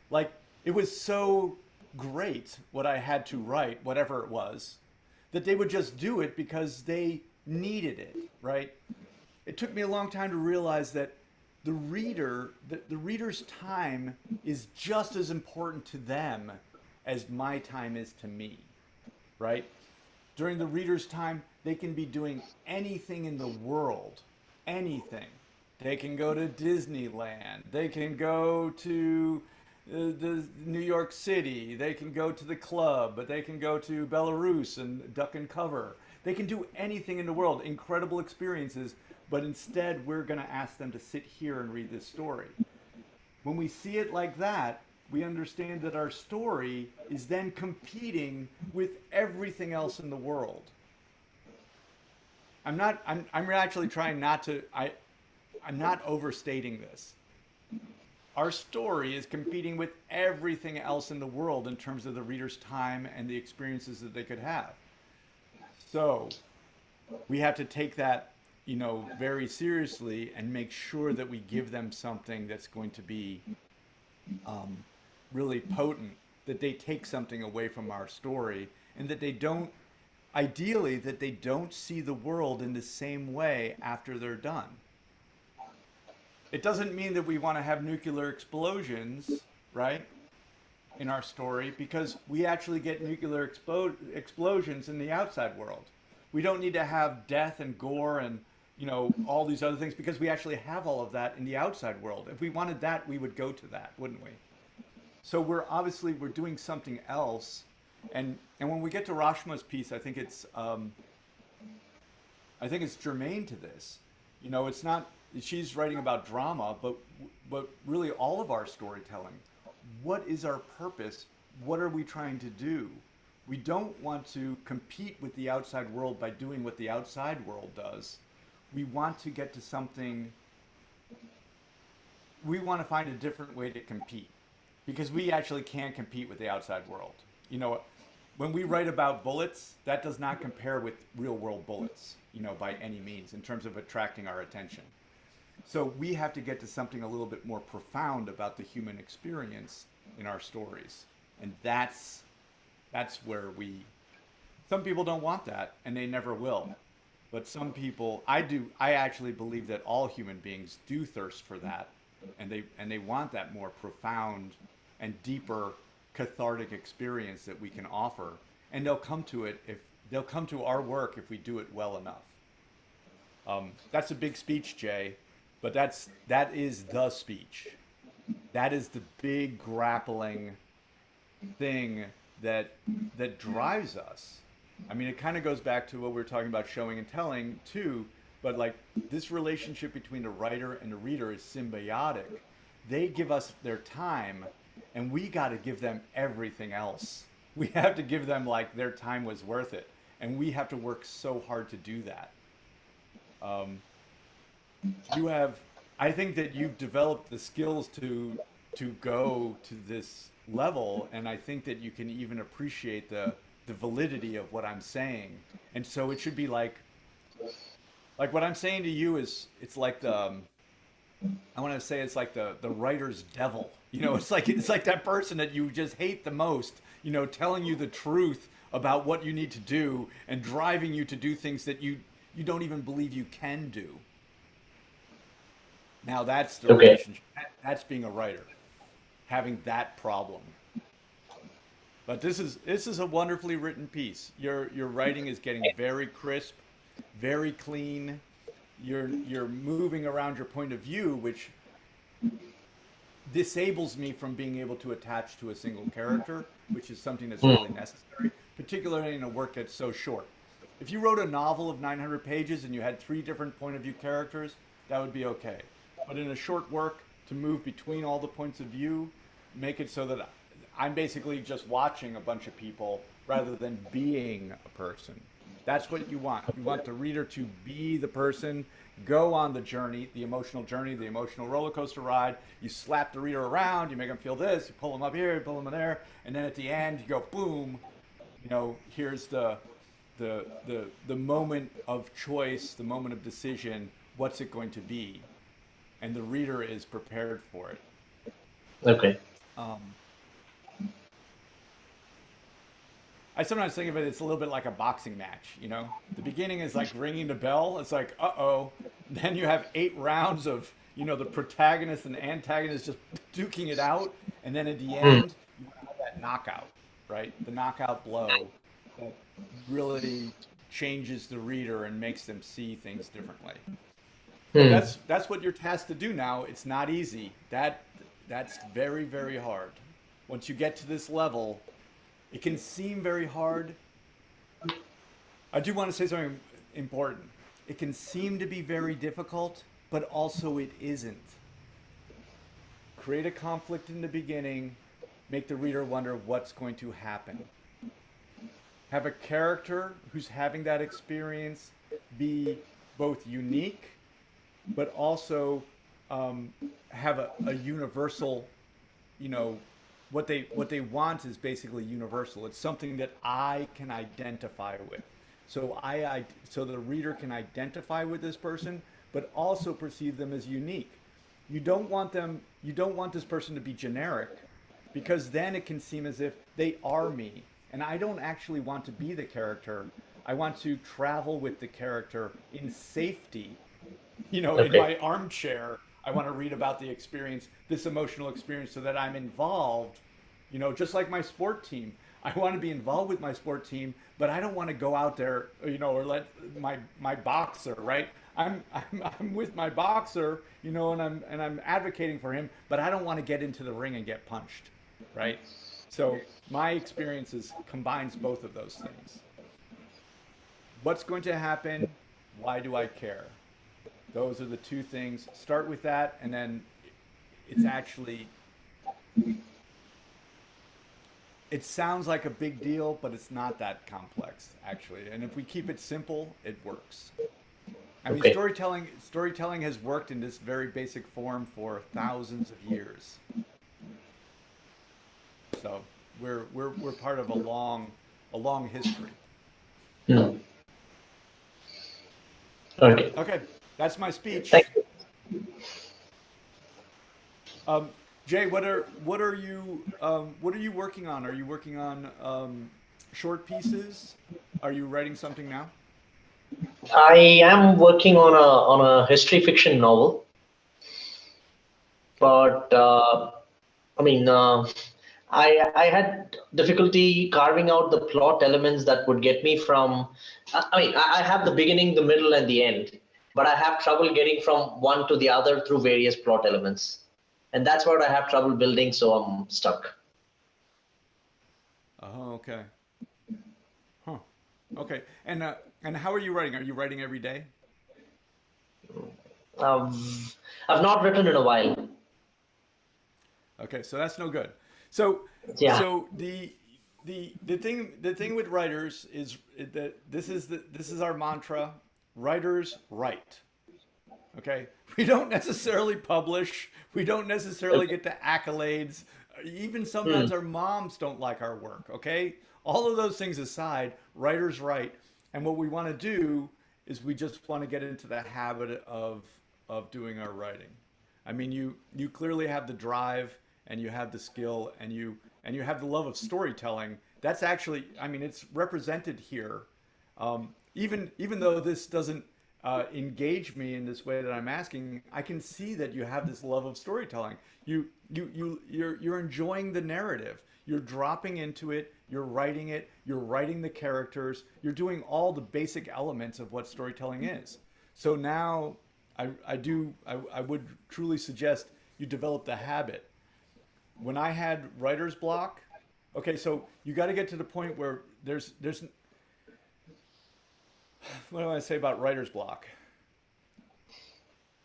Like, it was so great what I had to write, whatever it was, that they would just do it because they needed it, right? It took me a long time to realize that the reader's time is just as important to them as my time is to me, right? During the reader's time, they can be doing anything in the world, anything. They can go to Disneyland. They can go to the New York City. They can go to the club, but they can go to Belarus and duck and cover. They can do anything in the world, incredible experiences, but instead we're going to ask them to sit here and read this story. When we see it like that, we understand that our story is then competing with everything else in the world. I'm actually trying not to, I'm not overstating this. Our story is competing with everything else in the world in terms of the reader's time and the experiences that they could have. So we have to take that, very seriously and make sure that we give them something that's going to be really potent, that they take something away from our story, and that they don't, ideally, that they don't see the world in the same way after they're done. It doesn't mean that we want to have nuclear explosions, right, in our story, because we actually get nuclear explosions in the outside world. We don't need to have death and gore and, all these other things, because we actually have all of that in the outside world. If we wanted that, we would go to that, wouldn't we? So we're doing something else. And when we get to Rashma's piece, I think it's germane to this. It's not, she's writing about drama, but really all of our storytelling. What is our purpose? What are we trying to do? We don't want to compete with the outside world by doing what the outside world does. We want to get to something, we want to find a different way to compete, because we actually can't compete with the outside world. When we write about bullets, that does not compare with real world bullets, by any means, in terms of attracting our attention. So we have to get to something a little bit more profound about the human experience in our stories. And that's where some people don't want that, and they never will. But some people, I actually believe that all human beings do thirst for that, and they want that more profound and deeper cathartic experience that we can offer. And they'll come to it they'll come to our work if we do it well enough. That's a big speech, Jay, but that is the speech. That is the big grappling thing that drives us. I mean, it kind of goes back to what we were talking about, showing and telling too, but like this relationship between the writer and the reader is symbiotic. They give us their time, and we got to give them everything else. We have to give them like their time was worth it, and we have to work so hard to do that. I think that you've developed the skills to go to this level, and I think that you can even appreciate the validity of what I'm saying. And so it should be like what I'm saying to you is, it's like the writer's devil. It's like that person that you just hate the most, telling you the truth about what you need to do and driving you to do things that you don't even believe you can do. Now that's the relationship. That's being a writer, having that problem. But this is a wonderfully written piece. Your writing is getting very crisp, very clean. You're moving around your point of view, which disables me from being able to attach to a single character, which is something that's really necessary, particularly in a work that's so short. If you wrote a novel of 900 pages and you had 3 different point of view characters, that would be okay. But in a short work, to move between all the points of view, make it so that I'm basically just watching a bunch of people rather than being a person. That's what you want. You want the reader to be the person, go on the journey, the emotional roller coaster ride. You slap the reader around, you make them feel this, you pull them up here, you pull them there, and then at the end you go boom. Here's the moment of choice, the moment of decision. What's it going to be? And the reader is prepared for it. Okay. I sometimes think of it, it's a little bit like a boxing match, The beginning is like ringing the bell. It's like, uh-oh. Then you have 8 rounds of, the protagonist and the antagonist just duking it out. And then at the end, you have that knockout, right? The knockout blow that really changes the reader and makes them see things differently. That's what you're tasked to do now. It's not easy. That's very, very hard. Once you get to this level, it can seem very hard. I do want to say something important. it can seem to be very difficult, but also it isn't. Create a conflict in the beginning, make the reader wonder what's going to happen. Have a character who's having that experience be both unique, but also have a universal, you know, what they want is basically universal. It's something that I can identify with. So so the reader can identify with this person, but also perceive them as unique. You don't want this person to be generic, because then it can seem as if they are me. And I don't actually want to be the character. I want to travel with the character in safety. You know, in Okay. my armchair, I want to read about the experience, this emotional experience, so that I'm involved. You know, just like my sport team. I want to be involved with my sport team, but I don't want to go out there, you know, or let my boxer, right? I'm with my boxer, you know, and I'm advocating for him, but I don't want to get into the ring and get punched, right? So my experiences combines both of those things. What's going to happen? Why do I care? Those are the two things. Start with that, and then it's actually, it sounds like a big deal, but it's not that complex, actually. And if we keep it simple, it works. I mean, Okay. storytelling has worked in this very basic form for thousands of years. So we're part of a long history. Hmm. Okay. Okay, that's my speech. Thank you. Um, Jay, what are you working on? Are you working on short pieces? Are you writing something now? I am working on a history fiction novel, but I mean, I had difficulty carving out the plot elements that would get me from. I mean, I have the beginning, the middle, and the end, but I have trouble getting from one to the other through various plot elements, and that's what I have trouble building. So I'm stuck. Oh, okay. Huh. Okay. And how are you writing? Are you writing every day? Um, I've not written in a while. Okay, so that's no good. So Yeah. so the thing with writers is that this is our mantra. Writers write. Okay, we don't necessarily publish. We don't necessarily get the accolades. Even sometimes our moms don't like our work. Okay, all of those things aside, writers write, and what we want to do is we just want to get into the habit of doing our writing. I mean, you clearly have the drive, and you have the skill, and you have the love of storytelling. That's actually, I mean, it's represented here. Even though this doesn't engage me in this way that I'm asking, I can see that you have this love of storytelling. You're enjoying the narrative. You're dropping into it. You're writing it. You're writing the characters. You're doing all the basic elements of what storytelling is. So now, I would truly suggest you develop the habit. When I had writer's block, okay, so you got to get to the point where there's what do I say about writer's block?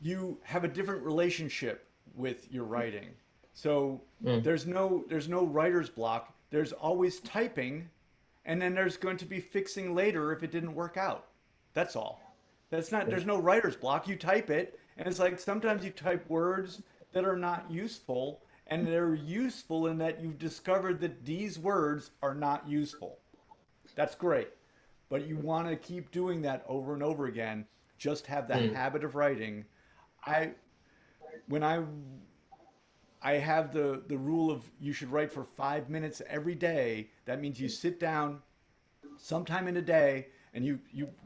You have a different relationship with your writing. So there's no writer's block. There's always typing, and then there's going to be fixing later if it didn't work out. That's all. That's not there's no writer's block. You type it, and it's like sometimes you type words that are not useful, and they're useful in that you've discovered that these words are not useful. That's great. But you want to keep doing that over and over again. Just have the habit of writing. I when I have the rule of you should write for 5 minutes every day. That means you sit down sometime in a day and you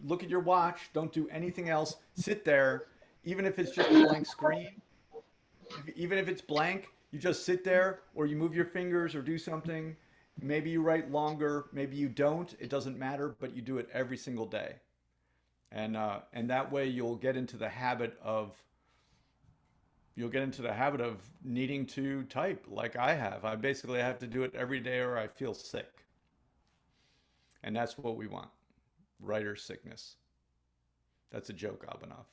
look at your watch, don't do anything else, sit there, even if it's just a blank screen, even if it's blank, you just sit there or you move your fingers or do something. Maybe you write longer, maybe you don't. It doesn't matter, but you do it every single day, and that way you'll get into the habit of needing to type like I have. I basically have to do it every day or I feel sick, and that's what we want. Writer's sickness. That's a joke, Abhinav.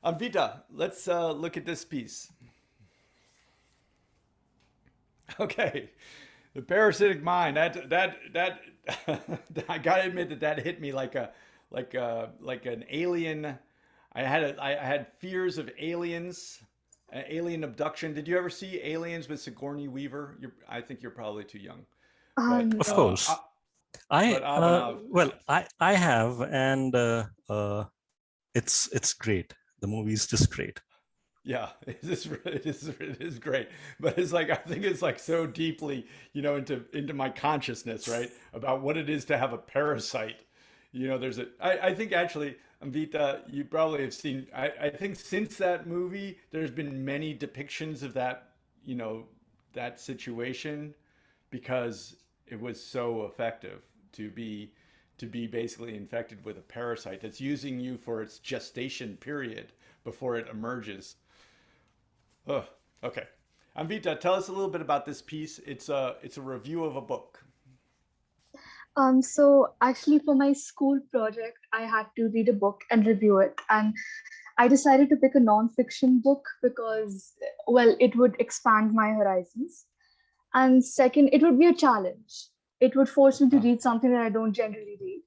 Amvita, let's look at this piece. Okay, the parasitic mind. That I gotta admit that hit me like an alien. I had fears of aliens, alien abduction. Did you ever see Aliens with Sigourney Weaver? I think you're probably too young, but Of No. course. I Abhinav, well, I have, and it's great. The movie's just great. yeah, it is great, but it's like I think it's like so deeply, into my consciousness, right, about what it is to have a parasite. There's I think actually, Amvita, you probably have seen. I think since that movie, there's been many depictions of that, that situation, because it was so effective to be basically infected with a parasite that's using you for its gestation period before it emerges. Ugh. Okay. Amvita, tell us a little bit about this piece. It's a review of a book. So actually for my school project, I had to read a book and review it. And I decided to pick a non-fiction book because, well, it would expand my horizons. And second, it would be a challenge. It would force me to read something that I don't generally read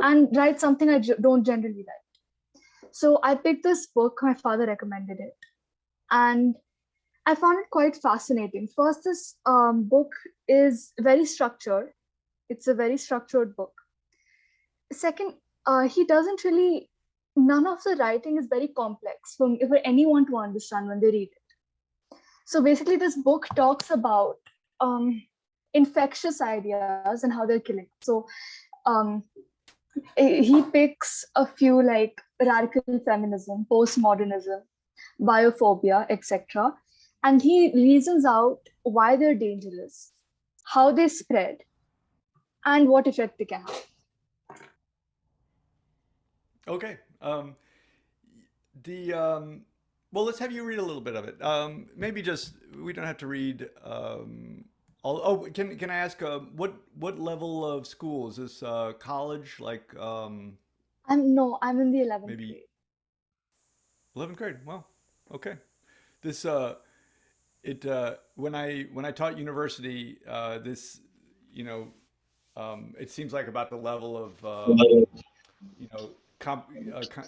and write something I don't generally write. So I picked this book, my father recommended it. And I found it quite fascinating. First, this book is very structured. It's a very structured book. Second, he doesn't really, none of the writing is very complex for anyone to understand when they read it. So basically, this book talks about infectious ideas and how they're killing. So he picks a few like radical feminism, postmodernism, biophobia, etc. And he reasons out why they're dangerous, how they spread, and what effect they can have. Okay. Well, let's have you read a little bit of it. Maybe just we don't have to read. Can I ask what level of school is this? College, like I'm in the 11th maybe grade. 11th grade. Well, okay. This it when I taught university, this you know it seems like about the level of you know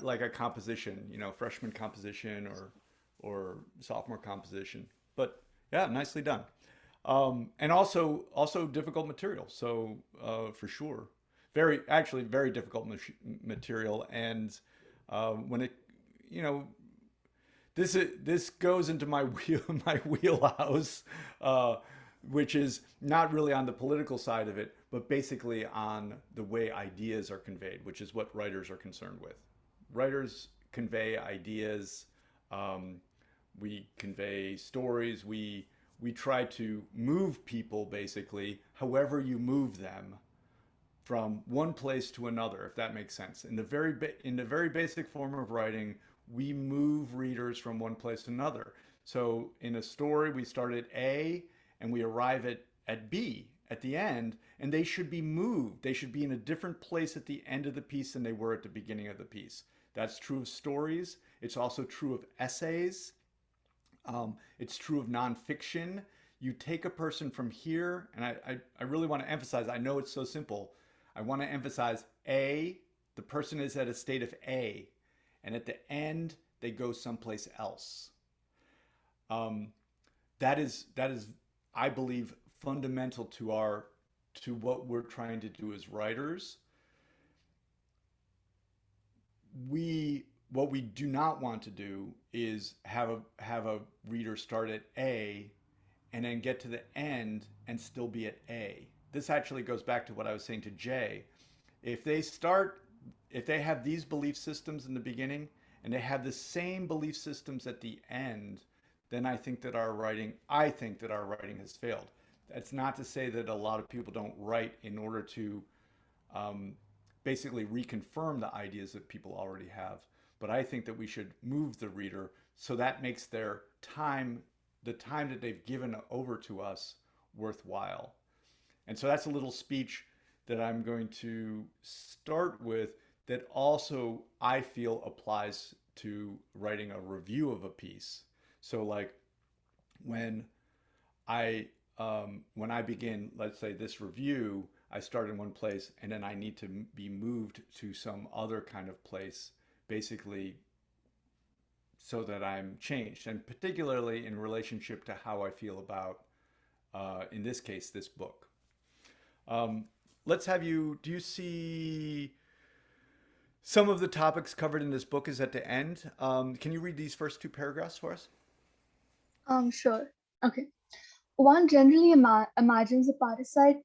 like a composition, freshman composition or sophomore composition. But yeah, nicely done. And also difficult material. So for sure, very difficult material. And when it you know this goes into my my wheelhouse, which is not really on the political side of it, but basically on the way ideas are conveyed, which is what writers are concerned with. Writers convey ideas. We convey stories. We try to move people basically, however you move them, from one place to another, if that makes sense. In the very basic form of writing, we move readers from one place to another. So in a story, we start at A and we arrive at B at the end, and they should be moved. They should be in a different place at the end of the piece than they were at the beginning of the piece. That's true of stories. It's also true of essays. It's true of nonfiction. You take a person from here, and I really want to emphasize, I know it's so simple. I want to emphasize A, the person is at a state of A, and at the end, they go someplace else. That is, I believe, fundamental to what we're trying to do as writers. What we do not want to do is have a reader start at A and then get to the end and still be at A. This actually goes back to what I was saying to Jay. If they have these belief systems in the beginning and they have the same belief systems at the end, then I think that our writing has failed. That's not to say that a lot of people don't write in order to basically reconfirm the ideas that people already have. But I think that we should move the reader so that makes their time, the time that they've given over to us, worthwhile. And so that's a little speech that I'm going to start with that also I feel applies to writing a review of a piece. So like when when I begin, let's say this review, I start in one place and then I need to be moved to some other kind of place, basically so that I'm changed, and particularly in relationship to how I feel about, in this case, this book. Let's have you, do you see some of the topics covered in this book is at the end? Can you read these first two paragraphs for us? Sure. Okay. One generally imagines a parasite.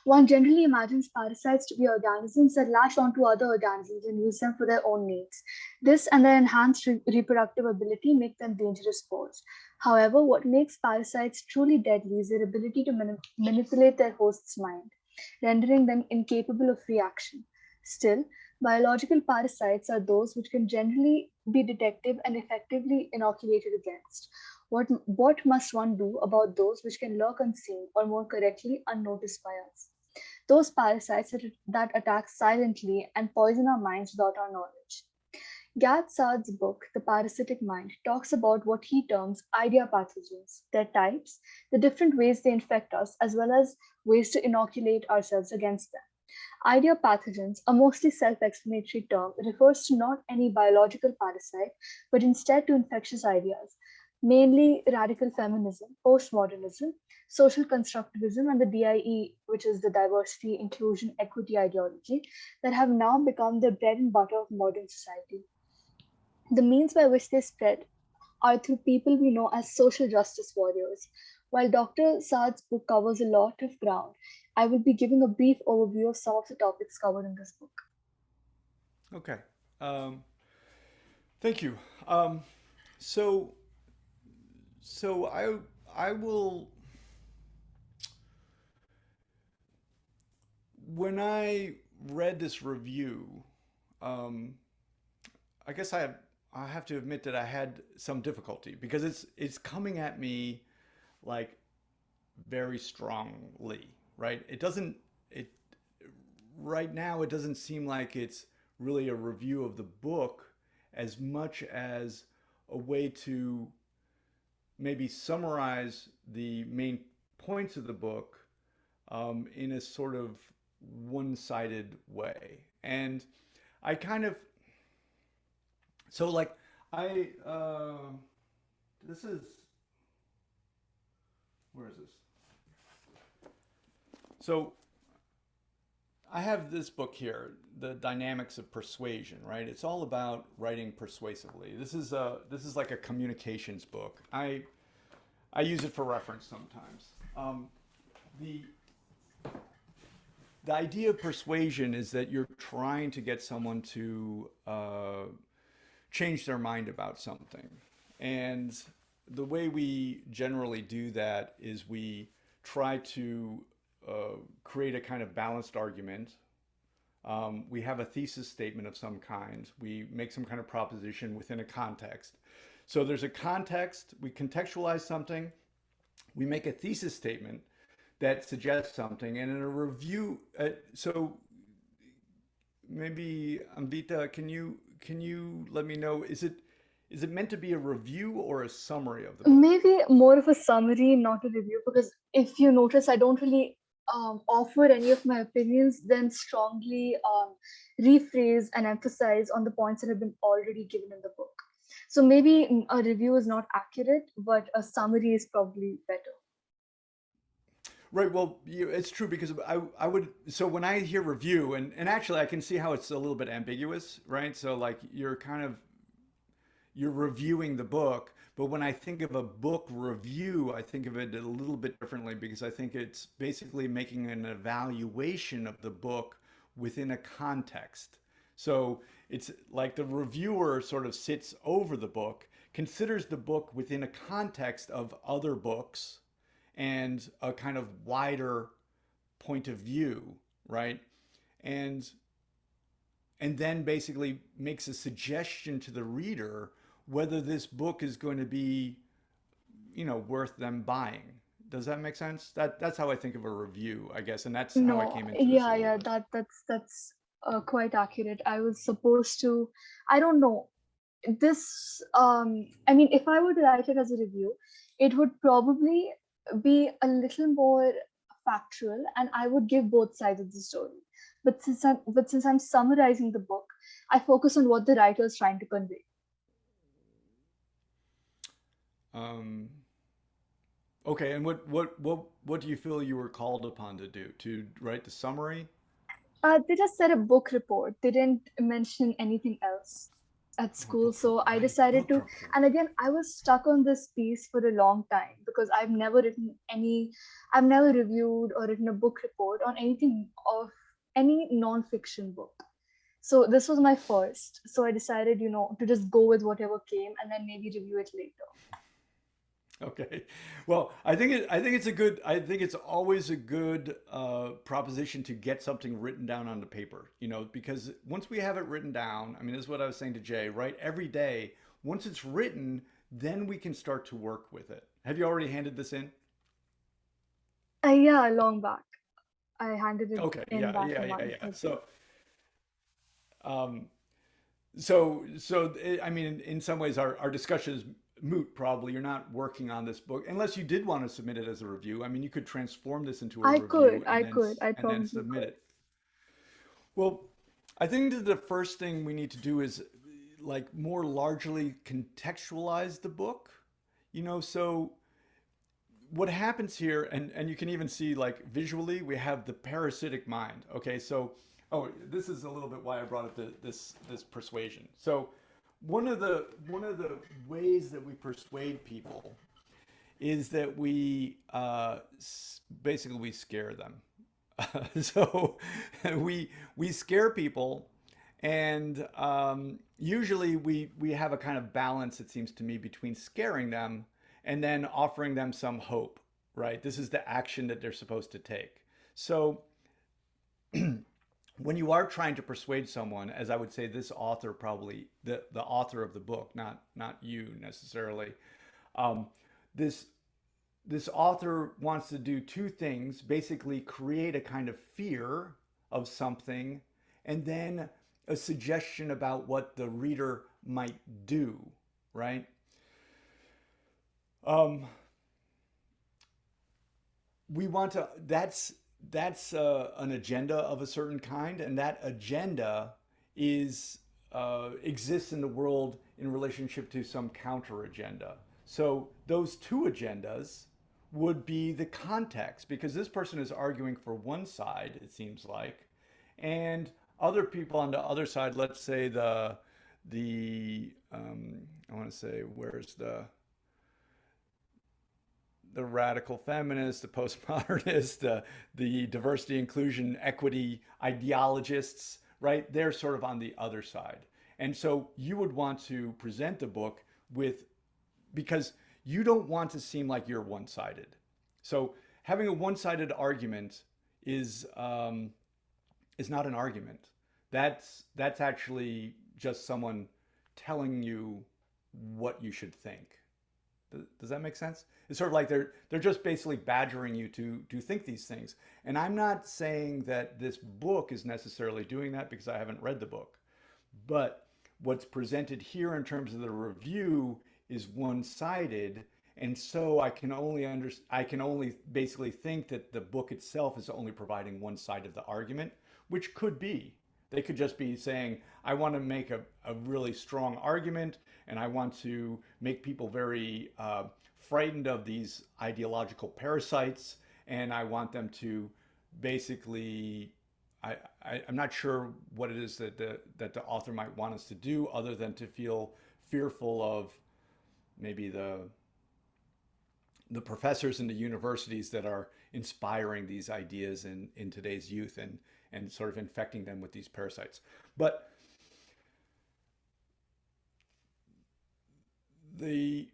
One generally imagines parasites to be organisms that latch onto other organisms and use them for their own needs. This and their enhanced reproductive ability make them dangerous foes. However, what makes parasites truly deadly is their ability to manipulate their host's mind, rendering them incapable of reaction. Still, biological parasites are those which can generally be detected and effectively inoculated against. What must one do about those which can lurk unseen, or more correctly, unnoticed by us? Those parasites that attack silently and poison our minds without our knowledge. Gad Saad's book, The Parasitic Mind, talks about what he terms idea pathogens, their types, the different ways they infect us, as well as ways to inoculate ourselves against them. Idea pathogens, a mostly self-explanatory term, refers to not any biological parasite, but instead to infectious ideas, mainly radical feminism, postmodernism, social constructivism, and the DIE, which is the diversity, inclusion, equity ideology, that have now become the bread and butter of modern society. The means by which they spread are through people we know as social justice warriors. While Dr. Saad's book covers a lot of ground, I will be giving a brief overview of some of the topics covered in this book. Okay. Thank you. So I will, when I read this review, I guess I have to admit that I had some difficulty because it's coming at me like very strongly, right? It right now it doesn't seem like it's really a review of the book as much as a way to maybe summarize the main points of the book in a sort of one-sided way. And I kind of, so like this is, where is this? So I have this book here, The Dynamics of Persuasion, right? It's all about writing persuasively. This is like a communications book. I use it for reference sometimes. The idea of persuasion is that you're trying to get someone to change their mind about something. And the way we generally do that is we try to create a kind of balanced argument. We have a thesis statement of some kind. We make some kind of proposition within a context. So there's a context, we contextualize something, we make a thesis statement that suggests something, and in a review, so maybe Amvita, can you let me know, is it meant to be a review or a summary of the book? Maybe more of a summary, not a review, because if you notice, I don't really offer any of my opinions, then strongly rephrase and emphasize on the points that have been already given in the book. So maybe a review is not accurate, but a summary is probably better. Right. Well, it's true because I would, so when I hear review, and actually I can see how it's a little bit ambiguous, right? So like you're reviewing the book, but when I think of a book review, I think of it a little bit differently because I think it's basically making an evaluation of the book within a context. So it's like the reviewer sort of sits over the book, considers the book within a context of other books and a kind of wider point of view, right? And then basically makes a suggestion to the reader whether this book is going to be, worth them buying. Does that make sense? That's how I think of a review, I guess, and that's how I No, came into this a yeah, little yeah, bit. that's quite accurate. I was supposed to, I don't know. This, I mean, if I were to write it as a review, it would probably be a little more factual, and I would give both sides of the story. But since I'm summarizing the book, I focus on what the writer is trying to convey. Um, okay, and what do you feel you were called upon to do? To write the summary? They just said a book report. They didn't mention anything else at Oh, school. So I right, decided book to, report. and again, I was stuck on this piece for a long time because I've never reviewed or written a book report on anything of any non-fiction book. So this was my first. So I decided, to just go with whatever came and then maybe review it later. Okay. Well, I think it's always a good proposition to get something written down on the paper, because once we have it written down, I mean, this is what I was saying to Jay, right? Every day, once it's written, then we can start to work with it. Have you already handed this in? Yeah, long back. I handed it Okay. in Yeah. back Yeah. a Yeah. month Yeah. ago. Um, so I mean, in some ways, our discussion is moot. Probably, you're not working on this book unless you did want to submit it as a review. I mean, you could transform this into a I review could, I could, I and then probably submit could. it. Well, I think that the first thing we need to do is like more largely contextualize the book. So what happens here, and you can even see like visually, we have the parasitic mind. Okay, so oh, this is a little bit why I brought up this persuasion. So one of the ways that we persuade people is that we basically we scare them. So we scare people, and usually we have a kind of balance, it seems to me, between scaring them and then offering them some hope, right? This is the action that they're supposed to take. So when you are trying to persuade someone, as I would say, this author probably the author of the book, not you necessarily, um, this this author wants to do two things: basically create a kind of fear of something, and then a suggestion about what the reader might do, right? Um, we want to that's an agenda of a certain kind, and that agenda is exists in the world in relationship to some counter agenda. So those two agendas would be the context, because this person is arguing for one side, it seems like, and other people on the other side, let's say the I want to say, where's the radical feminists, the postmodernists, the diversity, inclusion, equity ideologists, right? They're sort of on the other side. And so you would want to present the book with, because you don't want to seem like you're one sided. So having a one sided argument is not an argument. That's actually just someone telling you what you should think. Does that make sense? It's sort of like they're just basically badgering you to think these things. And I'm not saying that this book is necessarily doing that, because I haven't read the book. But what's presented here in terms of the review is one-sided, and so I can only basically think that the book itself is only providing one side of the argument, which could be. They could just be saying, I want to make a really strong argument, and I want to make people very frightened of these ideological parasites, and I want them to basically, I'm not sure what it is that the author might want us to do, other than to feel fearful of maybe the professors in the universities that are inspiring these ideas in today's youth, and sort of infecting them with these parasites. But the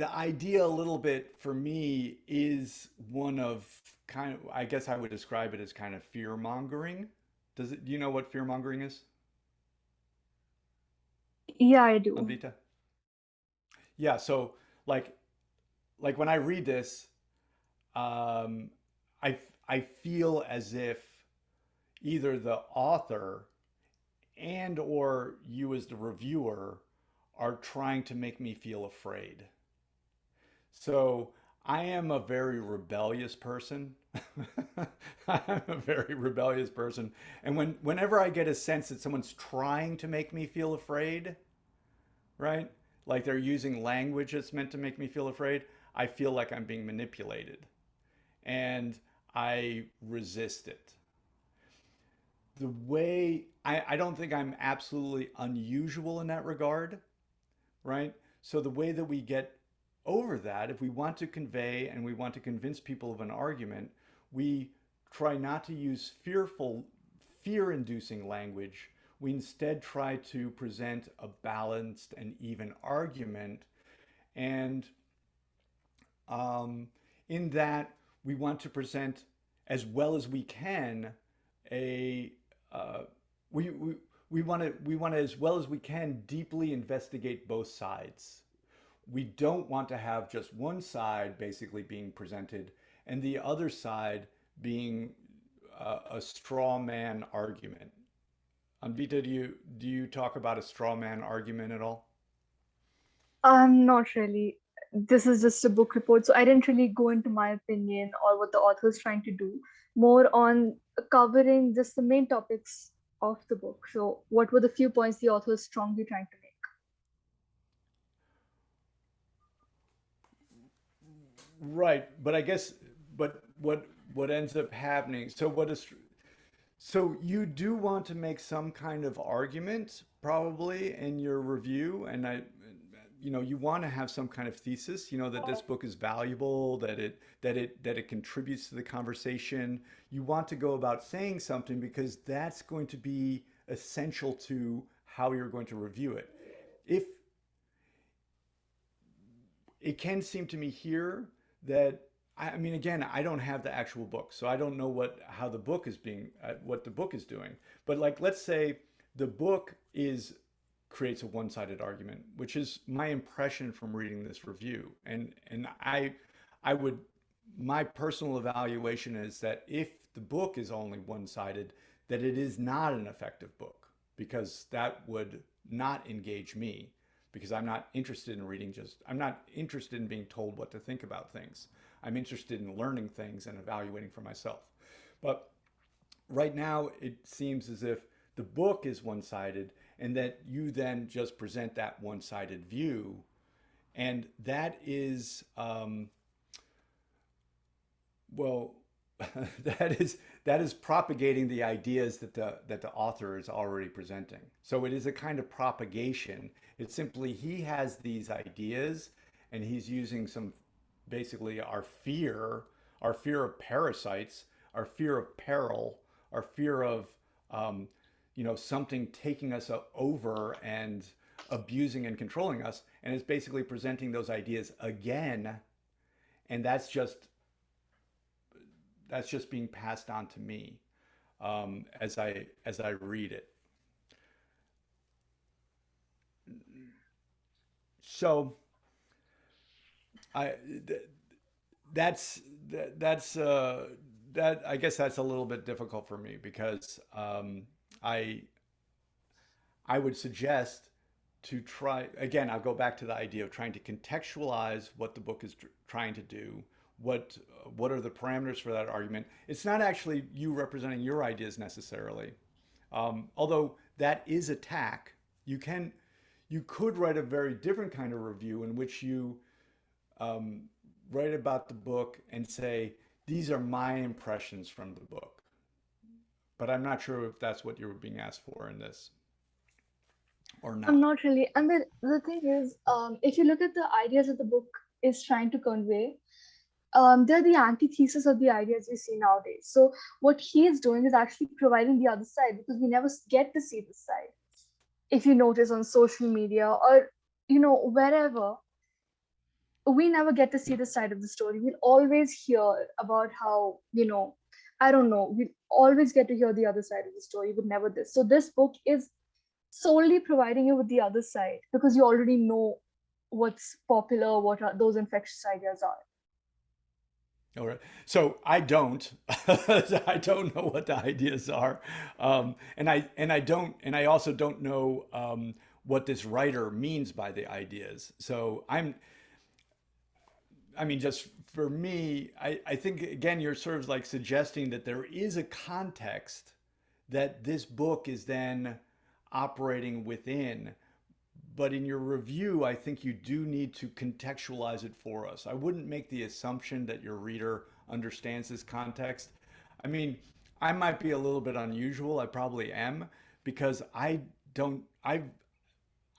idea a little bit for me is one of kind of, I guess I would describe it as kind of fear mongering. Do you know what fear mongering is, Yeah, I do. Anvita? Yeah, so like like when I read this, I feel as if either the author and or you as the reviewer are trying to make me feel afraid. So I am a very rebellious person. I'm a very rebellious person. And whenever I get a sense that someone's trying to make me feel afraid, right? Like they're using language that's meant to make me feel afraid, I feel like I'm being manipulated. And I resist it. The way I don't think I'm absolutely unusual in that regard, right? So the way that we get over that, if we want to convey and we want to convince people of an argument, we try not to use fear-inducing language. We instead try to present a balanced and even argument. And in that, we want to present as well as we can a we want to as well as we can deeply investigate both sides. We don't want to have just one side basically being presented and the other side being a straw man argument. Anvita, do you talk about a straw man argument at all? Not really. This is just a book report, so I didn't really go into my opinion or what the author is trying to do. More on covering just the main topics of the book. So, what were the few points the author is strongly trying to make? Right, but I guess, but what ends up happening? So you do want to make some kind of argument probably in your review, and you want to have some kind of thesis, that this book is valuable, that it contributes to the conversation. You want to go about saying something because that's going to be essential to how you're going to review it. If it can seem to me here that I mean, again, I don't have the actual book, so I don't know what the book is doing. But like, let's say the book creates a one-sided argument, which is my impression from reading this review. And my personal evaluation is that if the book is only one-sided, that it is not an effective book, because that would not engage me, because I'm not interested in I'm not interested in being told what to think about things. I'm interested in learning things and evaluating for myself. But right now, it seems as if the book is one-sided and that you then just present that one-sided view. And that is, that is propagating the ideas that the author is already presenting. So it is a kind of propagation. It's simply he has these ideas and he's using basically our fear of parasites, our fear of peril, our fear of something taking us over and abusing and controlling us, and it's basically presenting those ideas again, and that's just being passed on to me as I read it. So I guess that's a little bit difficult for me, because I would suggest to try, again, I'll go back to the idea of trying to contextualize what the book is trying to do. What are the parameters for that argument? It's not actually you representing your ideas necessarily, although that is a tack. You could write a very different kind of review in which you write about the book and say, these are my impressions from the book. But I'm not sure if that's what you're being asked for in this or not. I'm not really. And the thing is, if you look at the ideas that the book is trying to convey, they're the antithesis of the ideas we see nowadays. So what he is doing is actually providing the other side, because we never get to see this side. If you notice on social media or, wherever, we never get to see the side of the story. We'll always hear about how, I don't know, we'll always get to hear the other side of the story, but never this. So this book is solely providing you with the other side, because you already know what's popular, what are those infectious ideas are. All right. So I don't, I don't know what the ideas are, and I also don't know what this writer means by the ideas. So I mean, just for me, I think again, you're sort of like suggesting that there is a context that this book is then operating within. But in your review, I think you do need to contextualize it for us. I wouldn't make the assumption that your reader understands this context. I mean, I might be a little bit unusual. I probably am because don't, I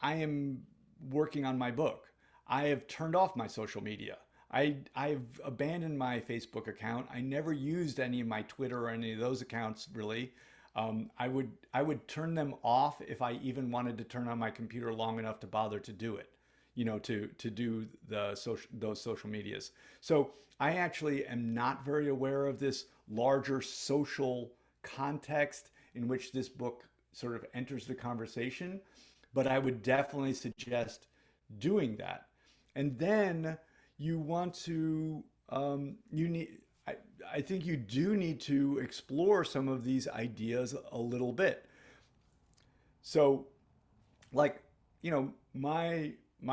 am working on my book. I have turned off my social media. I've abandoned my Facebook account. I never used any of my Twitter or any of those accounts really. I would turn them off if I even wanted to turn on my computer long enough to bother to do it, to do those social medias. So I actually am not very aware of this larger social context in which this book sort of enters the conversation, but I would definitely suggest doing that. And then you want to, you need, I think you do need to explore some of these ideas a little bit. So, like, my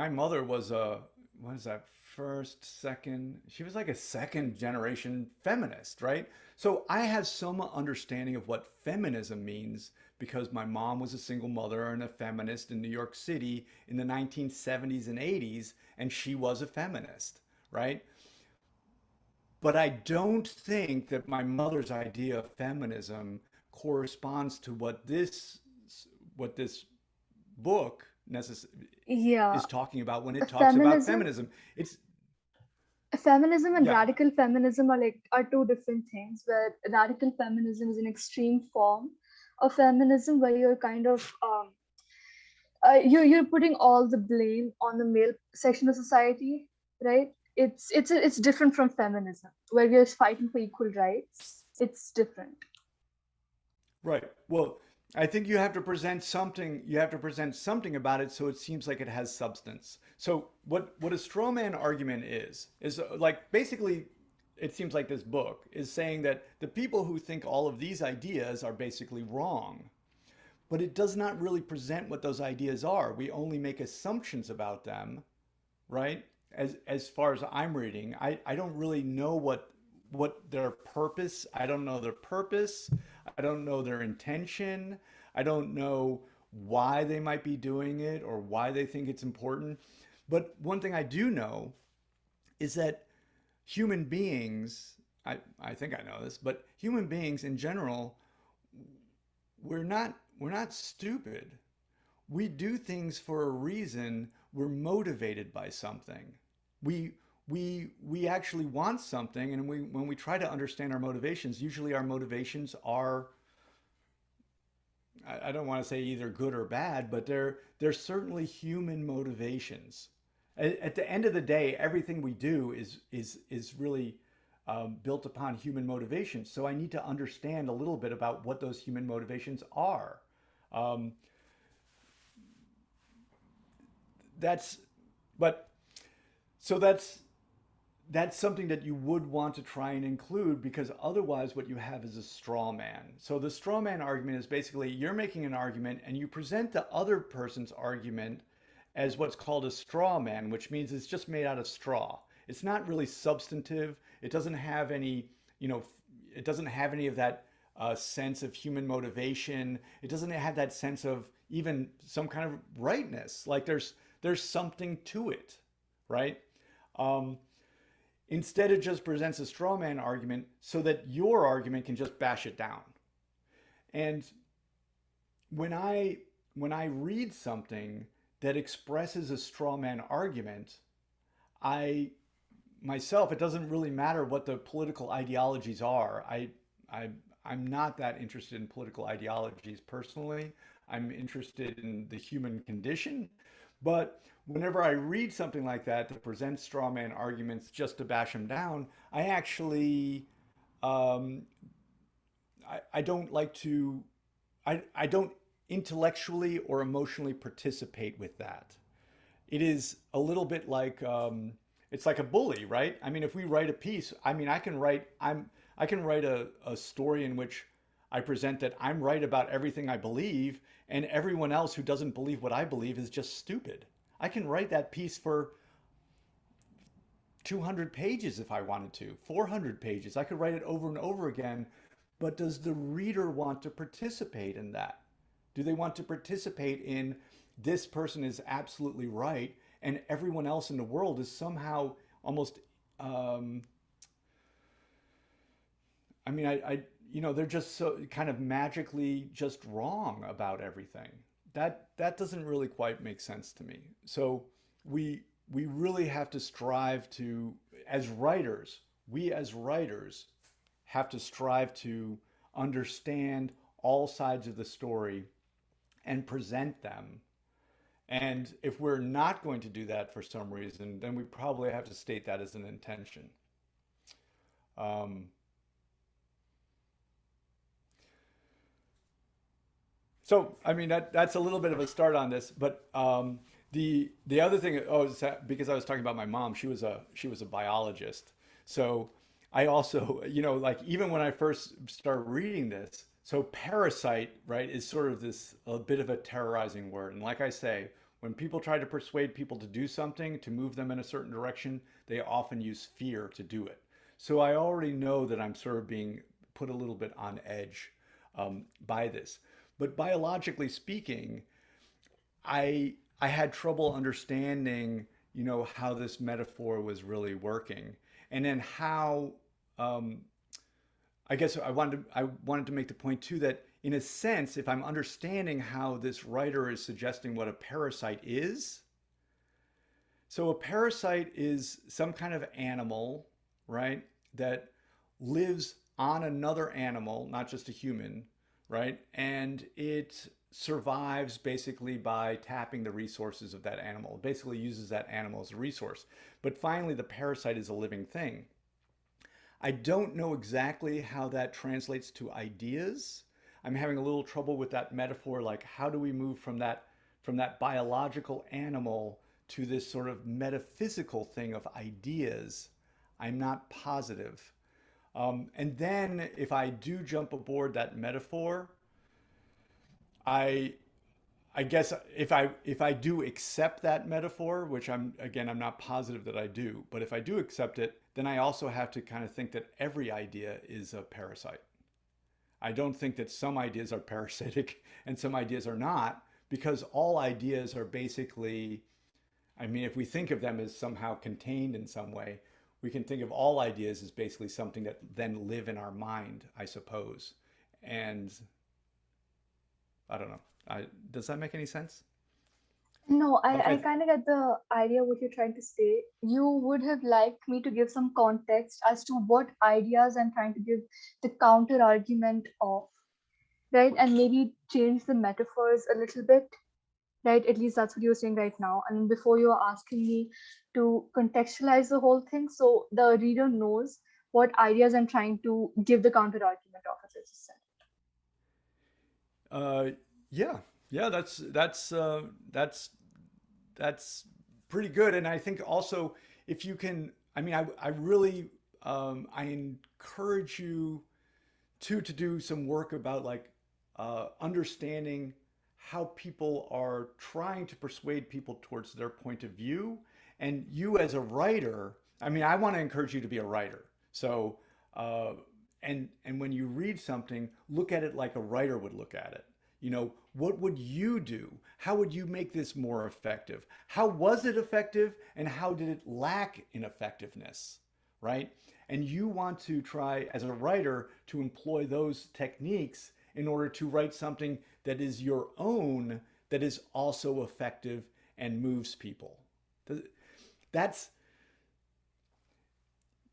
mother was what is that, first, second, she was like a second generation feminist, right? So I have some understanding of what feminism means because my mom was a single mother and a feminist in New York City in the 1970s and 80s, and she was a feminist, right? But I don't think that my mother's idea of feminism corresponds to what this book Yeah, is talking about when it talks about feminism, feminism. It's feminism and yeah, radical feminism are two different things. Where radical feminism is an extreme form of feminism, where you're kind of you're putting all the blame on the male section of society, right? It's different from feminism, where we're fighting for equal rights. It's different. right. Well, I think you have to present something. You have to present something about it so it seems like it has substance. So what a straw man argument is like basically it seems like this book is saying that the people who think all of these ideas are basically wrong. But it does not really present what those ideas are. We only make assumptions about them, right? As far as I'm reading, I don't really know what their purpose. I don't know their purpose. I don't know their intention. I don't know why they might be doing it or why they think it's important. But one thing I do know is that human beings, I think I know this, but human beings in general, we're not stupid. We do things for a reason. We're motivated by something. We actually want something, and when we try to understand our motivations, usually our motivations are I don't want to say either good or bad, but they're certainly human motivations. At the end of the day, everything we do is really built upon human motivations. So I need to understand a little bit about what those human motivations are. Um, that's but so that's something that you would want to try and include because otherwise what you have is a straw man. So the straw man argument is basically you're making an argument and you present the other person's argument as what's called a straw man, which means it's just made out of straw. It's not really substantive. It doesn't have any, it doesn't have any of that sense of human motivation. It doesn't have that sense of even some kind of rightness. Like there's something to it, right? Um, Instead, it just presents a straw man argument so that your argument can just bash it down. And when I read something that expresses a straw man argument, I myself, it doesn't really matter what the political ideologies are. I I'm not that interested in political ideologies personally. I'm interested in the human condition. But whenever I read something like that presents straw man arguments just to bash them down, I actually um, I don't like to I don't intellectually or emotionally participate with that. it is a little bit like it's like a bully, right? I mean, if we write a piece, I mean, I can write a story in which I present that I'm right about everything I believe, and everyone else who doesn't believe what I believe is just stupid. I can write that piece for 200 pages if I wanted to, 400 pages. I could write it over and over again. But does the reader want to participate in that? Do they want to participate in this person is absolutely right and everyone else in the world is somehow almost, I mean, they're just so kind of magically just wrong about everything. That doesn't really quite make sense to me. So we really have to strive to, as writers, we as writers have to strive to understand all sides of the story and present them. And if we're not going to do that for some reason, then we probably have to state that as an intention. Um, So, I mean, that's a little bit of a start on this, but the other thing, oh, is that because I was talking about my mom, she was a biologist. So I also, like even when I first started reading this, so parasite, right, is sort of this a bit of a terrorizing word. And like I say, when people try to persuade people to do something, to move them in a certain direction, they often use fear to do it. So I already know that I'm sort of being put a little bit on edge by this. But biologically speaking, I had trouble understanding, how this metaphor was really working, and then how I guess I wanted to make the point too that in a sense, if I'm understanding how this writer is suggesting what a parasite is, so a parasite is some kind of animal, right, that lives on another animal, not just a human, right? And it survives basically by tapping the resources of that animal. It basically uses that animal as a resource. But finally, the parasite is a living thing. I don't know exactly how that translates to ideas. I'm having a little trouble with that metaphor, like how do we move from that biological animal to this sort of metaphysical thing of ideas? I'm not positive. And then if I do jump aboard that metaphor, I I guess if I do accept that metaphor, which I'm not positive that I do, but if I do accept it, then I also have to kind of think that every idea is a parasite. I don't think that some ideas are parasitic and some ideas are not, because all ideas are basically, I mean, if we think of them as somehow contained in some way, we can think of all ideas as basically something that then live in our mind, I suppose. And I don't know. Does that make any sense? No, Like I kind of get the idea what you're trying to say. You would have liked me to give some context as to what ideas I'm trying to give the counter argument of, right? And maybe change the metaphors a little bit, right? At least that's what you're saying right now. And before you're asking me to contextualize the whole thing, so the reader knows what ideas I'm trying to give the counter argument of, as I just said. yeah, yeah, that's pretty good. And I think also if you can, I mean, I really I encourage you to do some work about like understanding how people are trying to persuade people towards their point of view. And you as a writer, I mean, I want to encourage you to be a writer. So and when you read something, look at it like a writer would look at it. You know, what would you do? How would you make this more effective? How was it effective and how did it lack in effectiveness, right? And you want to try as a writer to employ those techniques in order to write something that is your own, that is also effective and moves people. That's,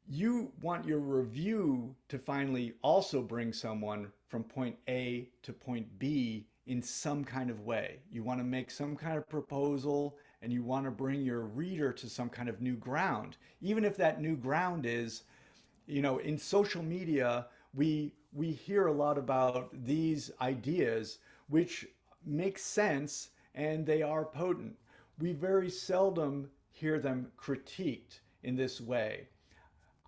you want your review to finally also bring someone from point A to point B in some kind of way. You want to make some kind of proposal and you want to bring your reader to some kind of new ground. Even if that new ground is, you know, in social media, we hear a lot about these ideas which make sense and they are potent. we very seldom hear them critiqued in this way.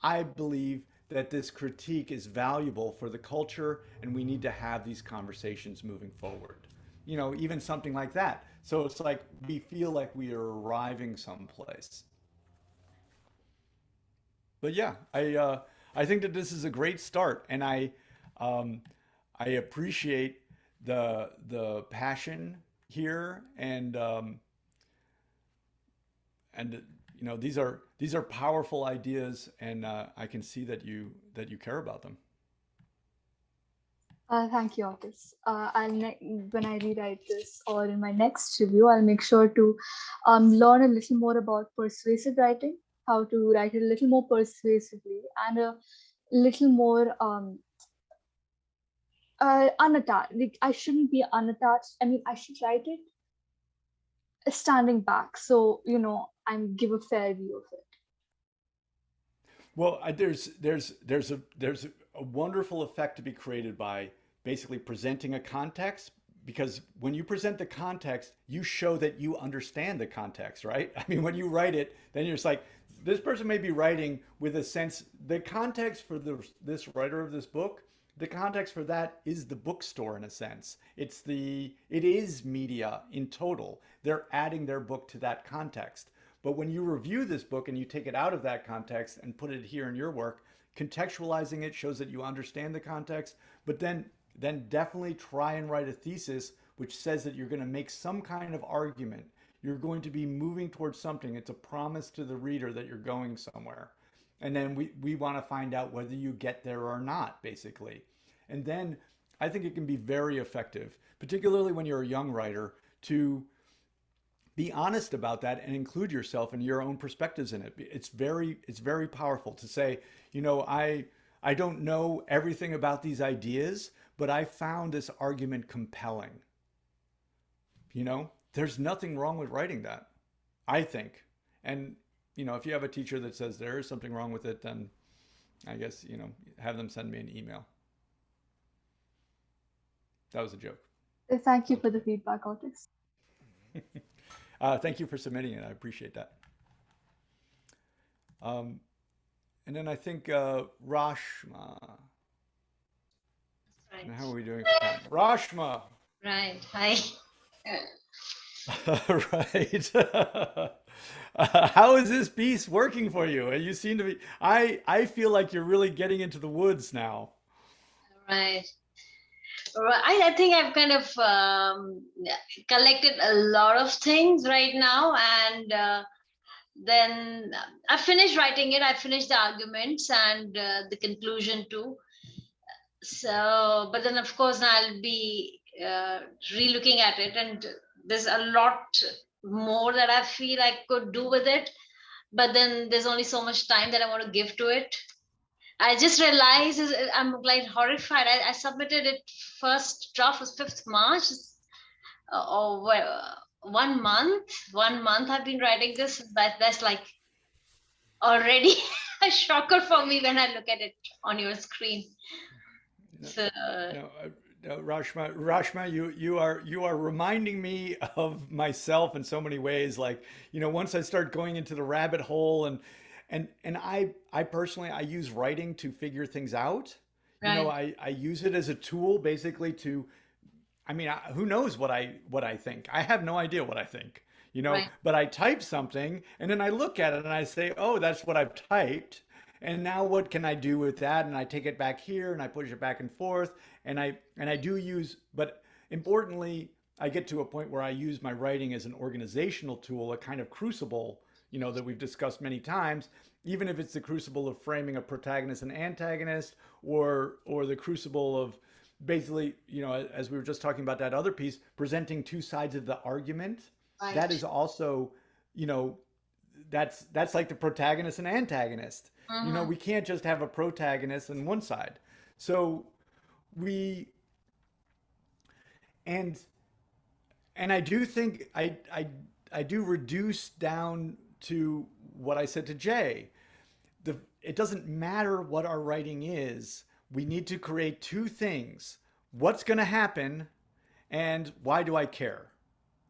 I believe that this critique is valuable for the culture, and we need to have these conversations moving forward. Even something like that. So it's like we feel like we are arriving someplace. But yeah, I think that this is a great start, and um, I appreciate the passion here, and these are powerful ideas, and I can see that you care about them. Thank you, Otis. When I rewrite this or in my next review, I'll make sure to learn a little more about persuasive writing, how to write it a little more persuasively and a little more unattached. Like, I shouldn't be unattached. I mean, I should write it standing back, so I'm give a fair view of it. Well, there's a wonderful effect to be created by basically presenting a context, because when you present the context, you show that you understand the context, right? I mean, when you write it, then you're just like, this person may be writing with a sense, the context for this writer of this book, the context for that is the bookstore in a sense. It is media in total. They're adding their book to that context. But when you review this book and you take it out of that context and put it here in your work, contextualizing it shows that you understand the context, but then definitely try and write a thesis which says that you're going to make some kind of argument. You're going to be moving towards something. It's a promise to the reader that you're going somewhere. And then we want to find out whether you get there or not, basically. And then I think it can be very effective, particularly when you're a young writer, to be honest about that and include yourself and your own perspectives in it. It's very powerful to say, I don't know everything about these ideas, but I found this argument compelling. There's nothing wrong with writing that, I think. And if you have a teacher that says there is something wrong with it, then I guess, have them send me an email. That was a joke. Thank you for the feedback, Otis. Thank you for submitting it. I appreciate that. And then I think Rashma. Right. And how are we doing for time? Rashma. Right. Hi. Right. How is this piece working for you? You seem to be. I feel like you're really getting into the woods now. Right. I think I've kind of collected a lot of things right now, and then I finished writing it. I finished the arguments and the conclusion too. So, but then of course I'll be re-looking at it, and there's a lot more that I feel I could do with it. But then there's only so much time that I want to give to it. I just realized I'm like horrified. I submitted it, first draft was 5th March. Or 1 month. 1 month I've been writing this. That's like already a shocker for me when I look at it on your screen. So no, Rashma, you are reminding me of myself in so many ways. Like, once I start going into the rabbit hole, and I personally, I use writing to figure things out. Right. I use it as a tool basically to, who knows what I think? I have no idea what I think, Right. but I type something and then I look at it and I say, oh, that's what I've typed. And now what can I do with that? And I take it back here and I push it back and forth. And I do use, but importantly, I get to a point where I use my writing as an organizational tool, a kind of crucible, that we've discussed many times, even if it's the crucible of framing a protagonist and antagonist, or the crucible of basically, as we were just talking about that other piece, presenting two sides of the argument. Right. That is also, that's like the protagonist and antagonist. We can't just have a protagonist on one side. So and I do think I do reduce down to what I said to Jay. It doesn't matter what our writing is. We need to create two things: what's going to happen, and why do I care?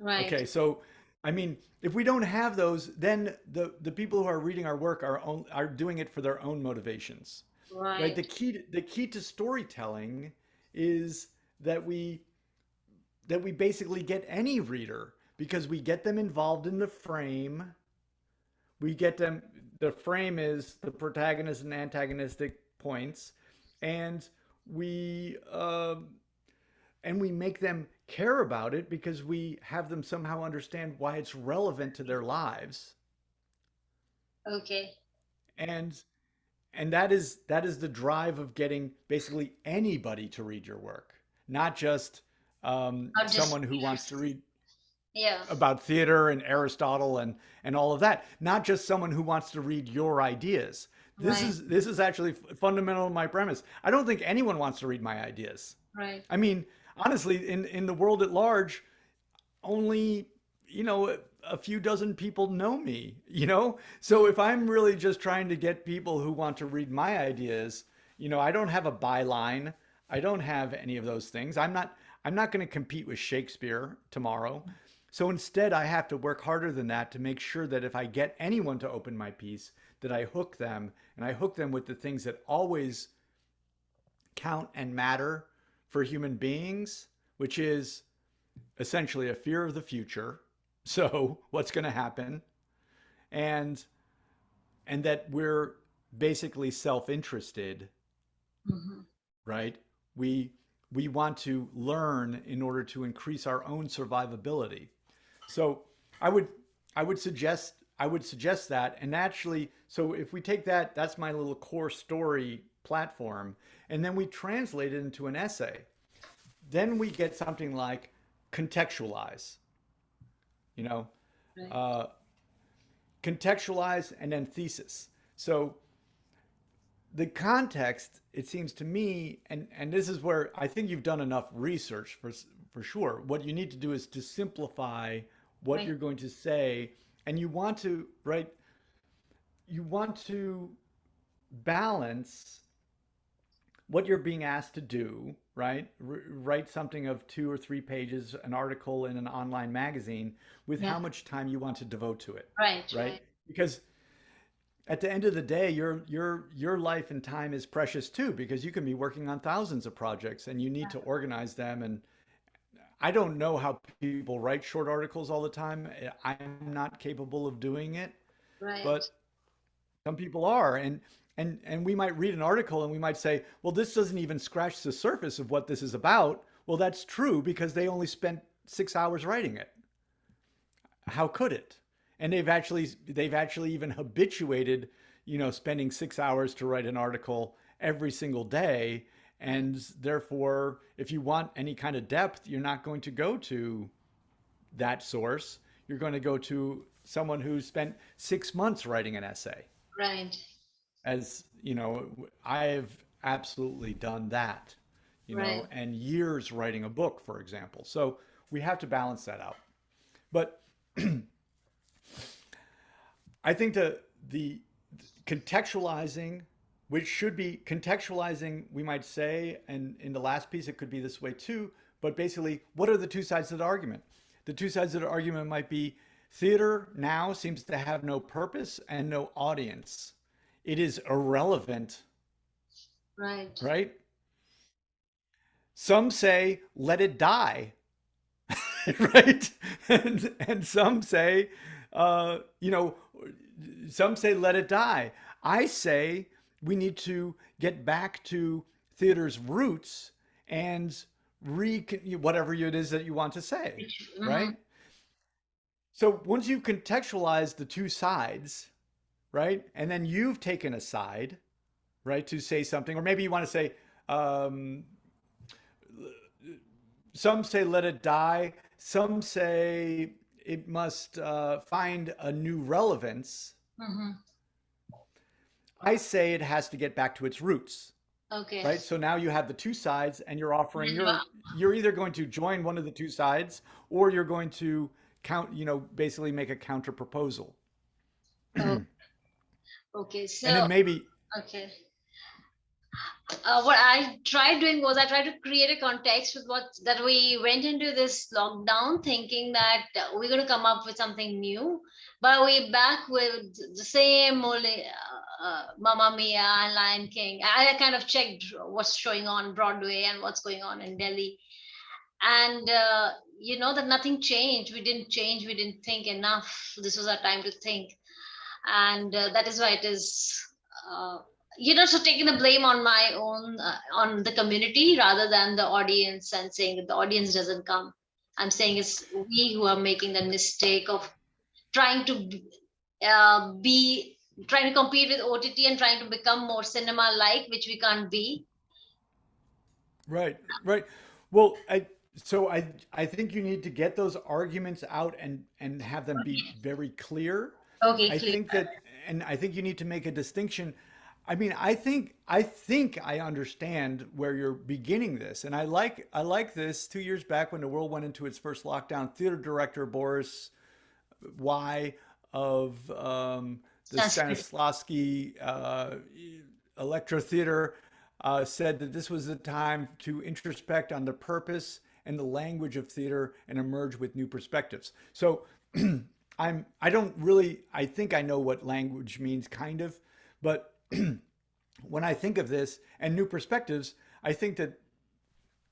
Right. Okay, so I mean, if we don't have those, then the people who are reading our work are doing it for their own motivations, right? Right. The key to storytelling is that we basically get any reader because we get them involved in the frame. We get them. The frame is the protagonist and antagonistic points, and we we make them care about it because we have them somehow understand why it's relevant to their lives. Okay. And that is the drive of getting basically anybody to read your work, not just Not just someone who wants to read yeah. about theater and Aristotle and all of that, not just someone who wants to read your ideas. Right. This is actually fundamental to my premise. I don't think anyone wants to read my ideas. Right. I mean, honestly, in the world at large, only, a few dozen people know me, So if I'm really just trying to get people who want to read my ideas, I don't have a byline. I don't have any of those things. I'm not going to compete with Shakespeare tomorrow. So instead, I have to work harder than that to make sure that if I get anyone to open my piece, that I hook them, and I hook them with the things that always count and matter for human beings, which is essentially a fear of the future. So what's going to happen? And that we're basically self-interested, Hmm. right? We want to learn in order to increase our own survivability. So I would I would suggest that. And actually, so if we take that, that's my little core story platform, and then we translate it into an essay, then we get something like contextualize, you know, Right. uh, contextualize and then thesis. So the context, it seems to me, and this is where I think you've done enough research for sure. What you need to do is to simplify what Right. you're going to say, and you want to, right? You want to balance what you're being asked to do, right? Write something of 2 or 3 pages, an article in an online magazine, with Yeah. how much time you want to devote to it, Right. right? Right. Because at the end of the day, your life and time is precious too, because you can be working on thousands of projects and you need to organize them. And I don't know how people write short articles all the time. I'm not capable of doing it, Right. but some people are. And we might read an article and we might say, well, this doesn't even scratch the surface of what this is about. Well, that's true because they only spent 6 hours writing it. How could it? And they've actually even habituated, spending 6 hours to write an article every single day. And therefore, if you want any kind of depth, you're not going to go to that source. You're going to go to someone who spent 6 months writing an essay. Right. As I've absolutely done that, Right. and years writing a book, for example. So we have to balance that out. But I think the contextualizing, which should be contextualizing, we might say, and in the last piece it could be this way too, but basically, what are the two sides of the argument? The two sides of the argument might be theater now seems to have no purpose and no audience. It is irrelevant, Right. right? Some say let it die, right? And some say, some say let it die. I say we need to get back to theater's roots and whatever it is that you want to say, Hmm. right? So once you contextualize the two sides, right, and then you've taken a side, right, to say something, or maybe you want to say, um, some say let it die. Some say it must find a new relevance. Hmm. I say it has to get back to its roots, Okay. right? So now you have the two sides, and you're offering Wow. you're either going to join one of the two sides, or you're going to basically make a counter proposal, Oh, okay. and then So, maybe okay. What I tried doing was I tried to create a context with what that we went into this lockdown thinking that we're going to come up with something new, but we back with the same old Mamma Mia and Lion King. I kind of checked what's showing on Broadway and what's going on in Delhi, and that nothing changed. We didn't change. We didn't think enough. This was our time to think, and that is why it is. Uh, so taking the blame on my own, on the community rather than the audience, and saying that the audience doesn't come. I'm saying it's we who are making the mistake of trying to be trying to compete with OTT and trying to become more cinema like, which we can't be. Right, right. Well, I think you need to get those arguments out and have them be very clear. Okay, I clear. think that, and I think you need to make a distinction. I mean, I understand where you're beginning this, and I like this. 2 years back, when the world went into its first lockdown, theater director Boris Y of the Sanskrit. Stanislavski Electro Theater said that this was the time to introspect on the purpose and the language of theater and emerge with new perspectives. So I think I know what language means, kind of, but when I think of this and new perspectives, I think that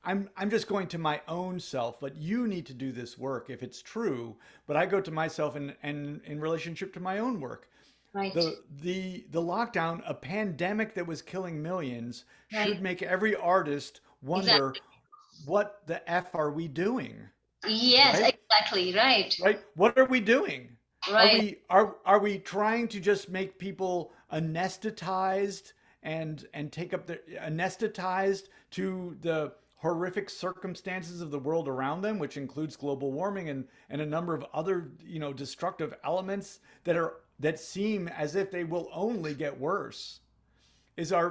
I'm just going to my own self, but you need to do this work if it's true. But I go to myself and in relationship to my own work. Right. The lockdown, a pandemic that was killing millions, Right. should make every artist wonder, Exactly. what the F are we doing? Yes, Right? exactly. Right. Right? What are we doing? Right. Are we trying to just make people anesthetized and take up the anesthetized to the horrific circumstances of the world around them, which includes global warming and a number of other, destructive elements that seem as if they will only get worse? Is our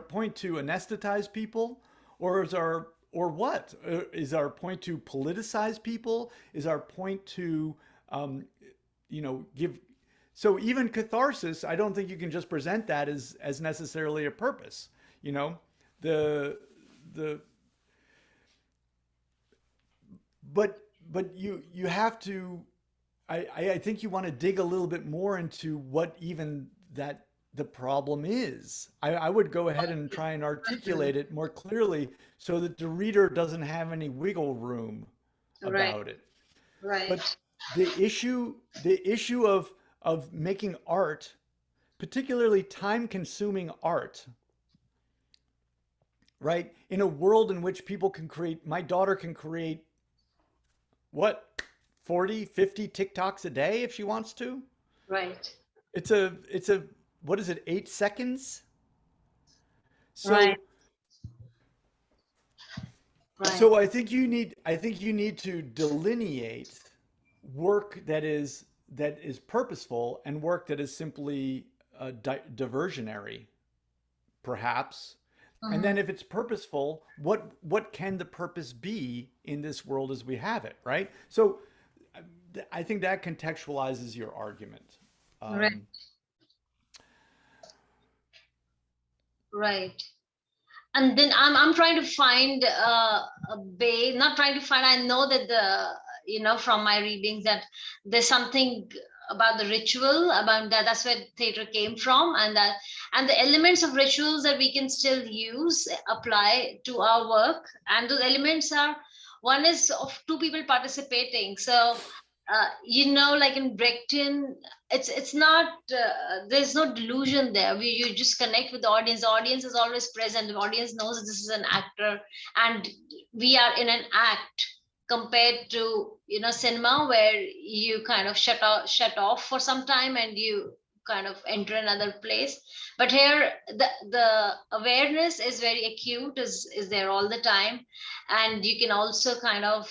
point to anesthetize people, or what? Is our point to politicize people? Is our point to give? So even catharsis, I don't think you can just present that as necessarily a purpose. The but you have to. I think you want to dig a little bit more into what even that the problem is. I would go ahead and try and articulate it more clearly so that the reader doesn't have any wiggle room Right. about it. Right. But the issue of making art, particularly time-consuming art, right? In a world in which people can create, my daughter can create what, 40, 50 TikToks a day if she wants to. Right. It's a what is it, 8 seconds? So Right. Right. so I think you need to delineate work that is purposeful and work that is simply diversionary, perhaps. And then if it's purposeful, what can the purpose be in this world as we have it, right? So I think that contextualizes your argument. Right. Right. And then I'm trying to find a way, not trying to find, I know that from my readings that there's something about the ritual, about that's where theater came from, and the elements of rituals that we can still use, apply to our work. And those elements are, one is of two people participating. So like in Brechtian, it's not there's no delusion there. You just connect with the audience. The audience is always present. The audience knows that this is an actor and we are in an act, compared to cinema, where you kind of shut off for some time and you kind of enter another place. But here the awareness is very acute, is there all the time, and you can also kind of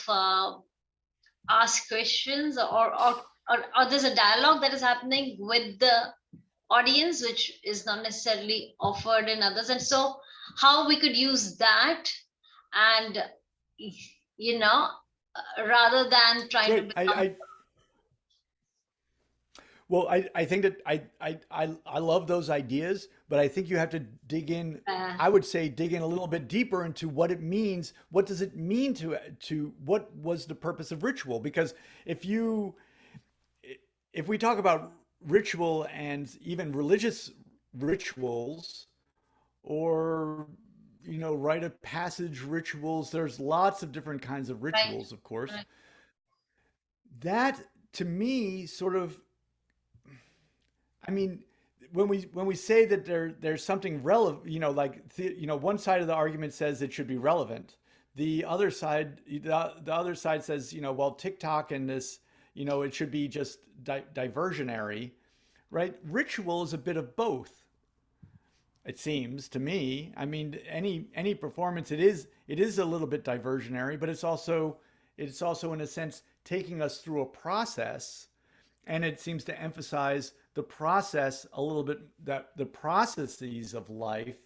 ask questions, or there's a dialogue that is happening with the audience, which is not necessarily offered in others. And so how we could use that, and rather than trying to become... Well, I think that I love those ideas, but I think you have to dig in. Uh, I would say dig in a little bit deeper into what it means. What does it mean to what was the purpose of ritual? Because if you if we talk about ritual and even religious rituals or rite of passage rituals, there's lots of different kinds of right, rituals, of course. right, That to me sort of I mean, when we say that there's something relevant, like one side of the argument says it should be relevant. The other side says, well, TikTok and this, it should be just diversionary, right? Ritual is a bit of both, it seems to me. I mean, any performance, it is a little bit diversionary, but it's also in a sense taking us through a process, and it seems to emphasize the process a little bit, that the processes of life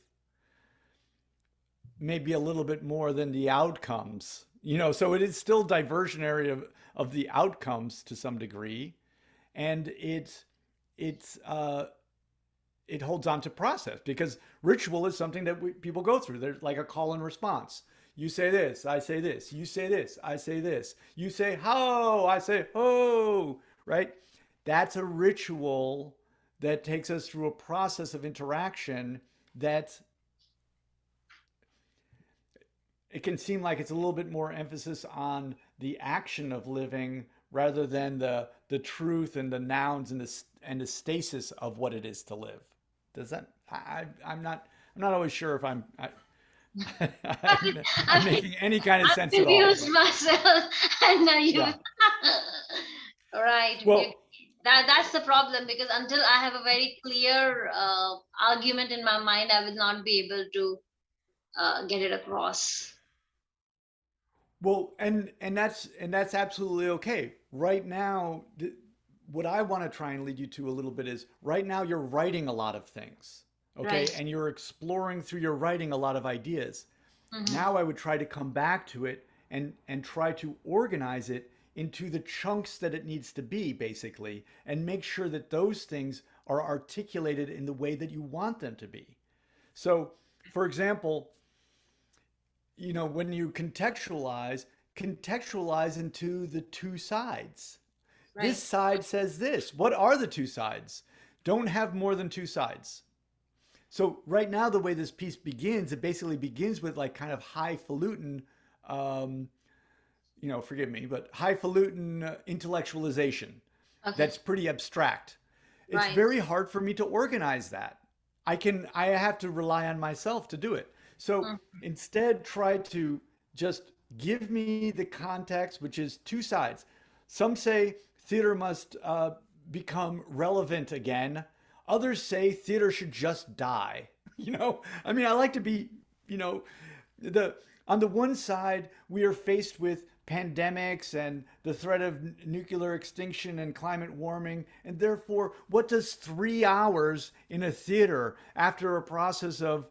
may be a little bit more than the outcomes. So it is still diversionary of the outcomes to some degree, and it holds on to process, because ritual is something that people go through. There's like a call and response. You say this, I say this. You say this, I say this. You say ho, I say ho, right? That's a ritual that takes us through a process of interaction that it can seem like it's a little bit more emphasis on the action of living rather than the truth and the nouns and the stasis of what it is to live. Does that? I'm not always sure if I'm I'm, making any kind of I'm sense at all. confused myself. I know you. Yeah. Right. Well, That's the problem, because until I have a very clear argument in my mind, I will not be able to get it across. well, and that's absolutely okay. Right now, what I want to try and lead you to a little bit is, right now you're writing a lot of things, okay, Right. and you're exploring through your writing a lot of ideas. Hmm. Now I would try to come back to it and try to organize it into the chunks that it needs to be, basically, and make sure that those things are articulated in the way that you want them to be. So, for example, when you contextualize into the two sides. This Right. side says this. What are the two sides? Don't have more than two sides. So right now, the way this piece begins, it basically begins with like kind of highfalutin, um, forgive me, but highfalutin intellectualization. Okay. That's pretty abstract. It's Right. very hard for me to organize that. I have to rely on myself to do it. So Mm. instead, try to just give me the context, which is two sides. Some say theater must become relevant again. Others say theater should just die. I mean, I like to be, you know, the on the one side, we are faced with pandemics and the threat of nuclear extinction and climate warming. And therefore, what does 3 hours in a theater after a process of,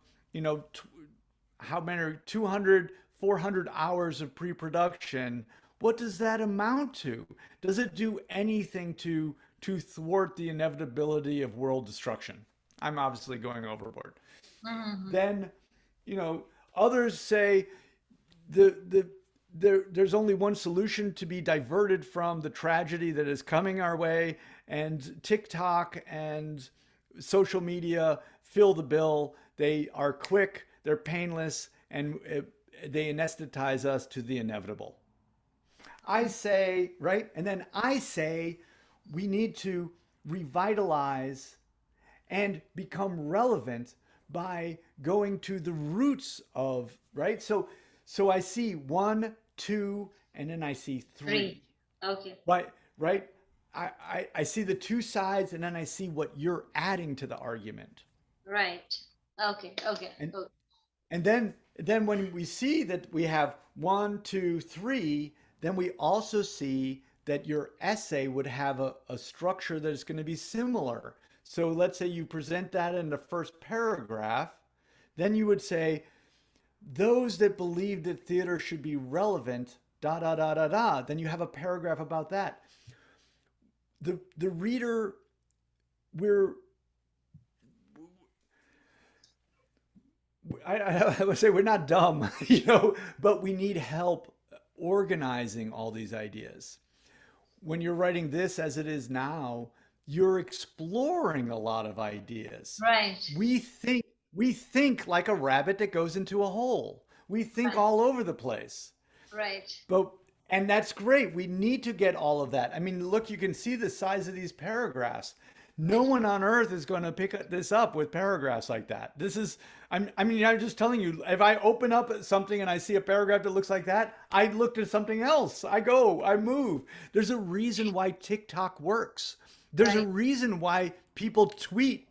how many, 200, 400 hours of pre-production, what does that amount to? Does it do anything to thwart the inevitability of world destruction? I'm obviously going overboard. Mhm. Then, you know, others say there's only one solution to be diverted from the tragedy that is coming our way, and TikTok and social media fill the bill. They are quick, they're painless, and they anesthetize us to the inevitable. I say, right? And then I say we need to revitalize and become relevant by going to the roots of, right? So I see one, two, and then I see three. Three. Okay. Right? I see the two sides, and then I see what you're adding to the argument. Right. Okay. Okay. And Okay. and then when we see that we have one, two, three, then we also see that your essay would have a structure that is going to be similar. So let's say you present that in the first paragraph, then you would say, those that believe that theater should be relevant, da da da da da. Then you have a paragraph about that. The reader we're I would say we're not dumb, but we need help organizing all these ideas. When you're writing this as it is now, you're exploring a lot of ideas. Right. We think like a rabbit that goes into a hole. We think Right. all over the place. Right. But and that's great. We need to get all of that. I mean, look, you can see the size of these paragraphs. No one on earth is going to pick this up with paragraphs like that. I'm just telling you, if I open up something and I see a paragraph that looks like that, I looked at something else. I move. There's a reason why TikTok works. There's a Right. reason why people tweet.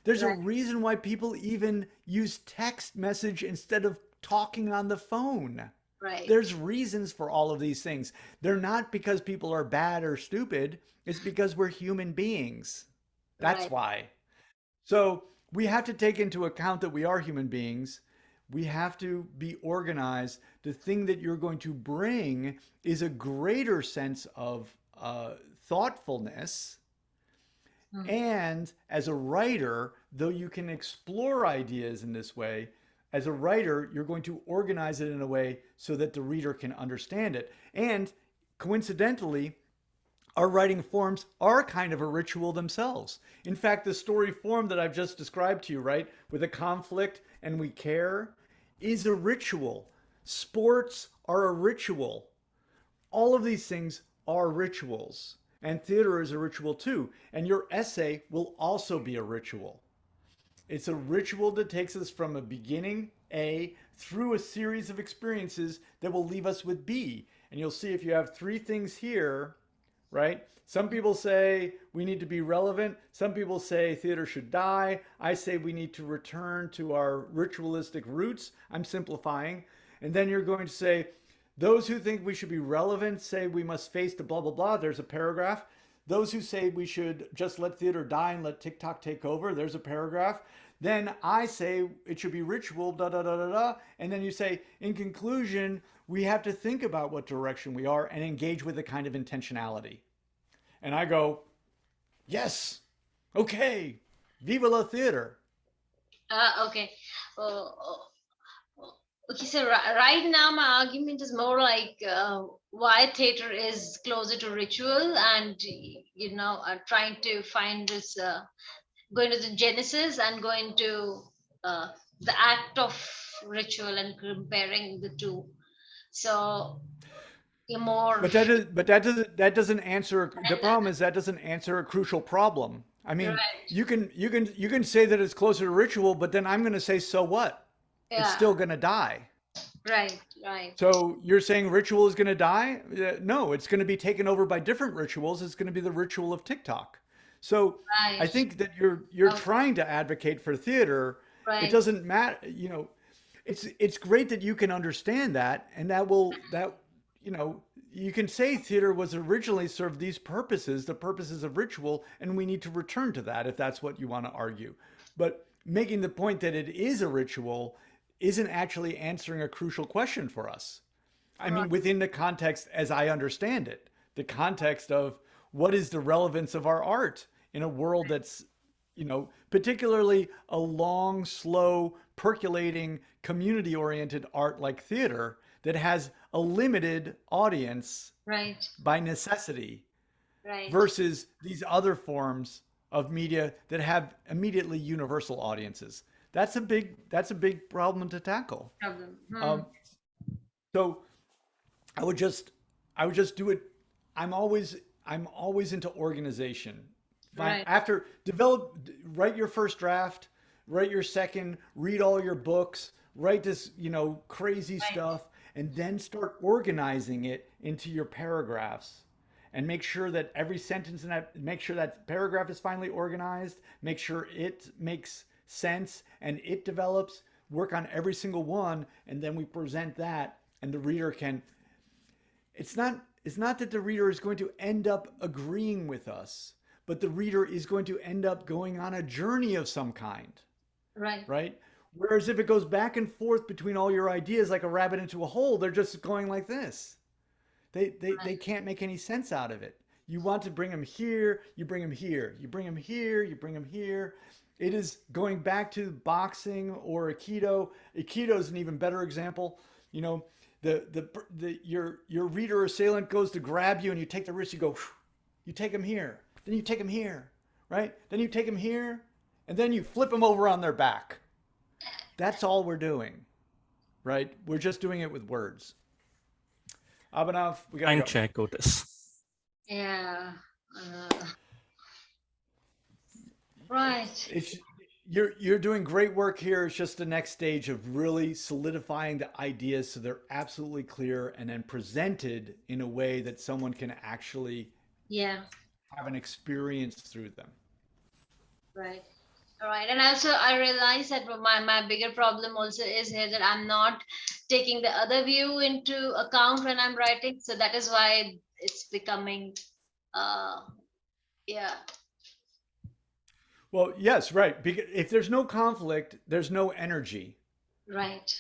There's a Right. reason why people even use text message instead of talking on the phone. Right. There's reasons for all of these things. They're not because people are bad or stupid. It's because we're human beings. That's Right. why. So we have to take into account that we are human beings. We have to be organized. The thing that you're going to bring is a greater sense of thoughtfulness. Mm. And as a writer, though you can explore ideas in this way, as a writer, you're going to organize it in a way so that the reader can understand it. And coincidentally, our writing forms are kind of a ritual themselves. In fact, the story form that I've just described to you, right, with a conflict and we care, is a ritual. Sports are a ritual. All of these things are rituals. And theater is a ritual too. And your essay will also be a ritual. It's a ritual that takes us from a beginning, A, through a series of experiences that will leave us with B. And you'll see if you have three things here, right? Some people say we need to be relevant. Some people say theater should die. I say we need to return to our ritualistic roots. I'm simplifying. And then you're going to say, those who think we should be relevant say we must face the blah, blah, blah. There's a paragraph. Those who say we should just let theater die and let TikTok take over, there's a paragraph. Then I say it should be ritual, da, da, da, da, da. And then you say, in conclusion, we have to think about what direction we are and engage with a kind of intentionality. And I go, yes, okay, viva la theater. Okay. Oh, okay. So right now, my argument is more like why theater is closer to ritual, and trying to find this, going to the genesis and going to the act of ritual and comparing the two. So you're more. But that doesn't answer the problem. Is that doesn't answer a crucial problem. I mean, Right. you can say that it's closer to ritual, but then I'm going to say, so what? It's Yeah. still going to die. Right. Right. So you're saying ritual is going to die? No, it's going to be taken over by different rituals. It's going to be the ritual of TikTok. So I Right. think that you're Okay. trying to advocate for theater. It Right. doesn't matter, it's great that you can understand that, and you can say theater was originally served these purposes, the purposes of ritual, and we need to return to that if that's what you want to argue. But making the point that it is a ritual isn't actually answering a crucial question for us. I mean, within the context, as I understand it, the context of what is the relevance of our art in a world that's, particularly a long, slow, percolating, community oriented art like theater that has a limited audience Right. by necessity Right. versus these other forms of media that have immediately universal audiences. That's a big problem to tackle. Problem. So I would just do it. I'm always into organization. Right. After write your first draft, write your second, read all your books, write this, crazy Right. stuff, and then start organizing it into your paragraphs. And make sure that every sentence in that, make sure that paragraph is finally organized, make sure it makes sense and it develops, work on every single one, and then we present that, and the reader can, it's not that the reader is going to end up agreeing with us, but the reader is going to end up going on a journey of some kind, Right. right? Whereas if it goes back and forth between all your ideas like a rabbit into a hole, they're just going like this. They can't make any sense out of it. You want to bring them here, you bring them here. You bring them here, you bring them here. It is going back to boxing or Aikido. Aikido is an even better example. You know, your reader assailant goes to grab you and you take the wrist, you go, you take him here, then you take him here, right? Then you take him here, and then you flip them over on their back. That's all we're doing, right? We're just doing it with words. Abhinav, we gotta Time go. check, Otis. Yeah. Right. You're doing great work here. It's just the next stage of really solidifying the ideas so they're absolutely clear and then presented in a way that someone can actually Yeah. have an experience through them. Right. All right. And also I realize that my bigger problem also is here that I'm not taking the other view into account when I'm writing. So that is why it's becoming yeah. Well, yes, right. Because if there's no conflict, there's no energy. Right.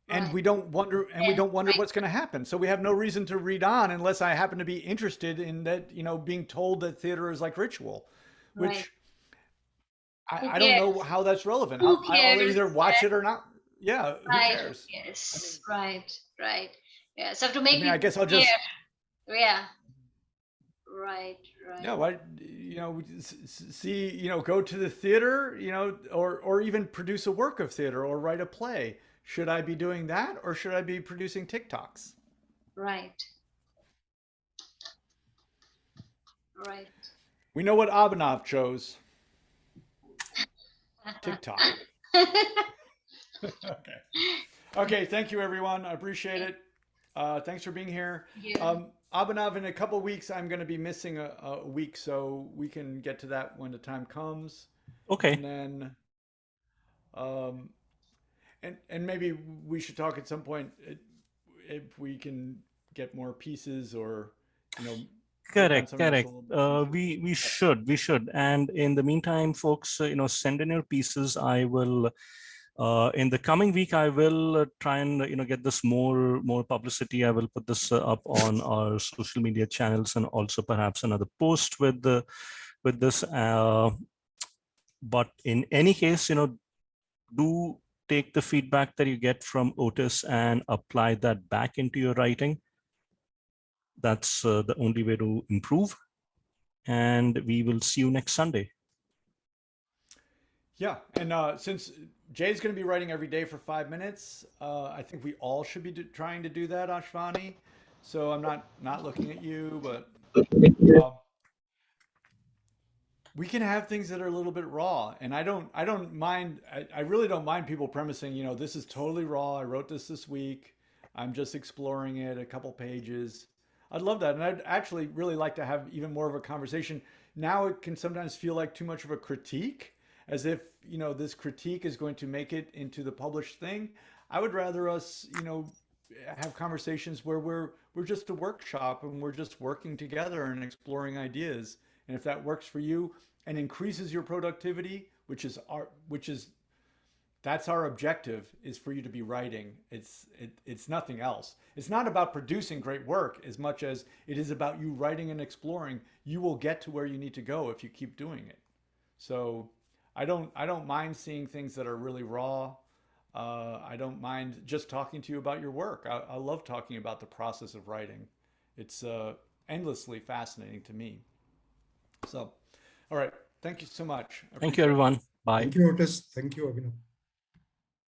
And Right. we don't wonder Right. what's going to happen. So we have no reason to read on unless I happen to be interested in that, you know, being told that theater is like ritual, Right. which Who I don't know cares? how that's relevant. Who I'll cares? either watch it or not. Yeah, who Right. cares? Yes. Right. Right. Yeah. So to I make mean, I people guess I'll just, care. Yeah. Right. Right. no, see, go to the theater, or even produce a work of theater or write a play. Should I be doing that or should I be producing TikToks? Right. Right. We know what Abhinav chose. TikTok. Okay. Okay. Thank you, everyone. I appreciate it. Thanks for being here. Yeah. Abhinav, in a couple of weeks, I'm going to be missing a week, so we can get to that when the time comes. Okay. And then, and maybe we should talk at some point if we can get more pieces or, work on Correct, some of this correct. a little bit. We should. And in the meantime, folks, send in your pieces. I will, in the coming week, I will try and, get this more publicity. I will put this up on our social media channels and also perhaps another post with this. But in any case, do take the feedback that you get from Otis and apply that back into your writing. That's the only way to improve. And we will see you next Sunday. Yeah, and since Jay's going to be writing every day for 5 minutes, I think we all should be trying to do that, Ashvani. So I'm not looking at you, but we can have things that are a little bit raw, and I don't mind. I really don't mind people premising, this is totally raw. I wrote this week. I'm just exploring it, a couple pages. I'd love that, and I'd actually really like to have even more of a conversation. Now it can sometimes feel like too much of a critique, as if this critique is going to make it into the published thing. I would rather us have conversations where we're just a workshop and we're just working together and exploring ideas. And if that works for you and increases your productivity, that's our objective, is for you to be writing. It's nothing else. It's not about producing great work as much as it is about you writing and exploring. You will get to where you need to go if you keep doing it. So I don't mind seeing things that are really raw. I don't mind just talking to you about your work. I love talking about the process of writing. It's endlessly fascinating to me. So, all right. Thank you so much. Thank you, everyone. Bye. Thank you, Otis. Thank you, Abhinav.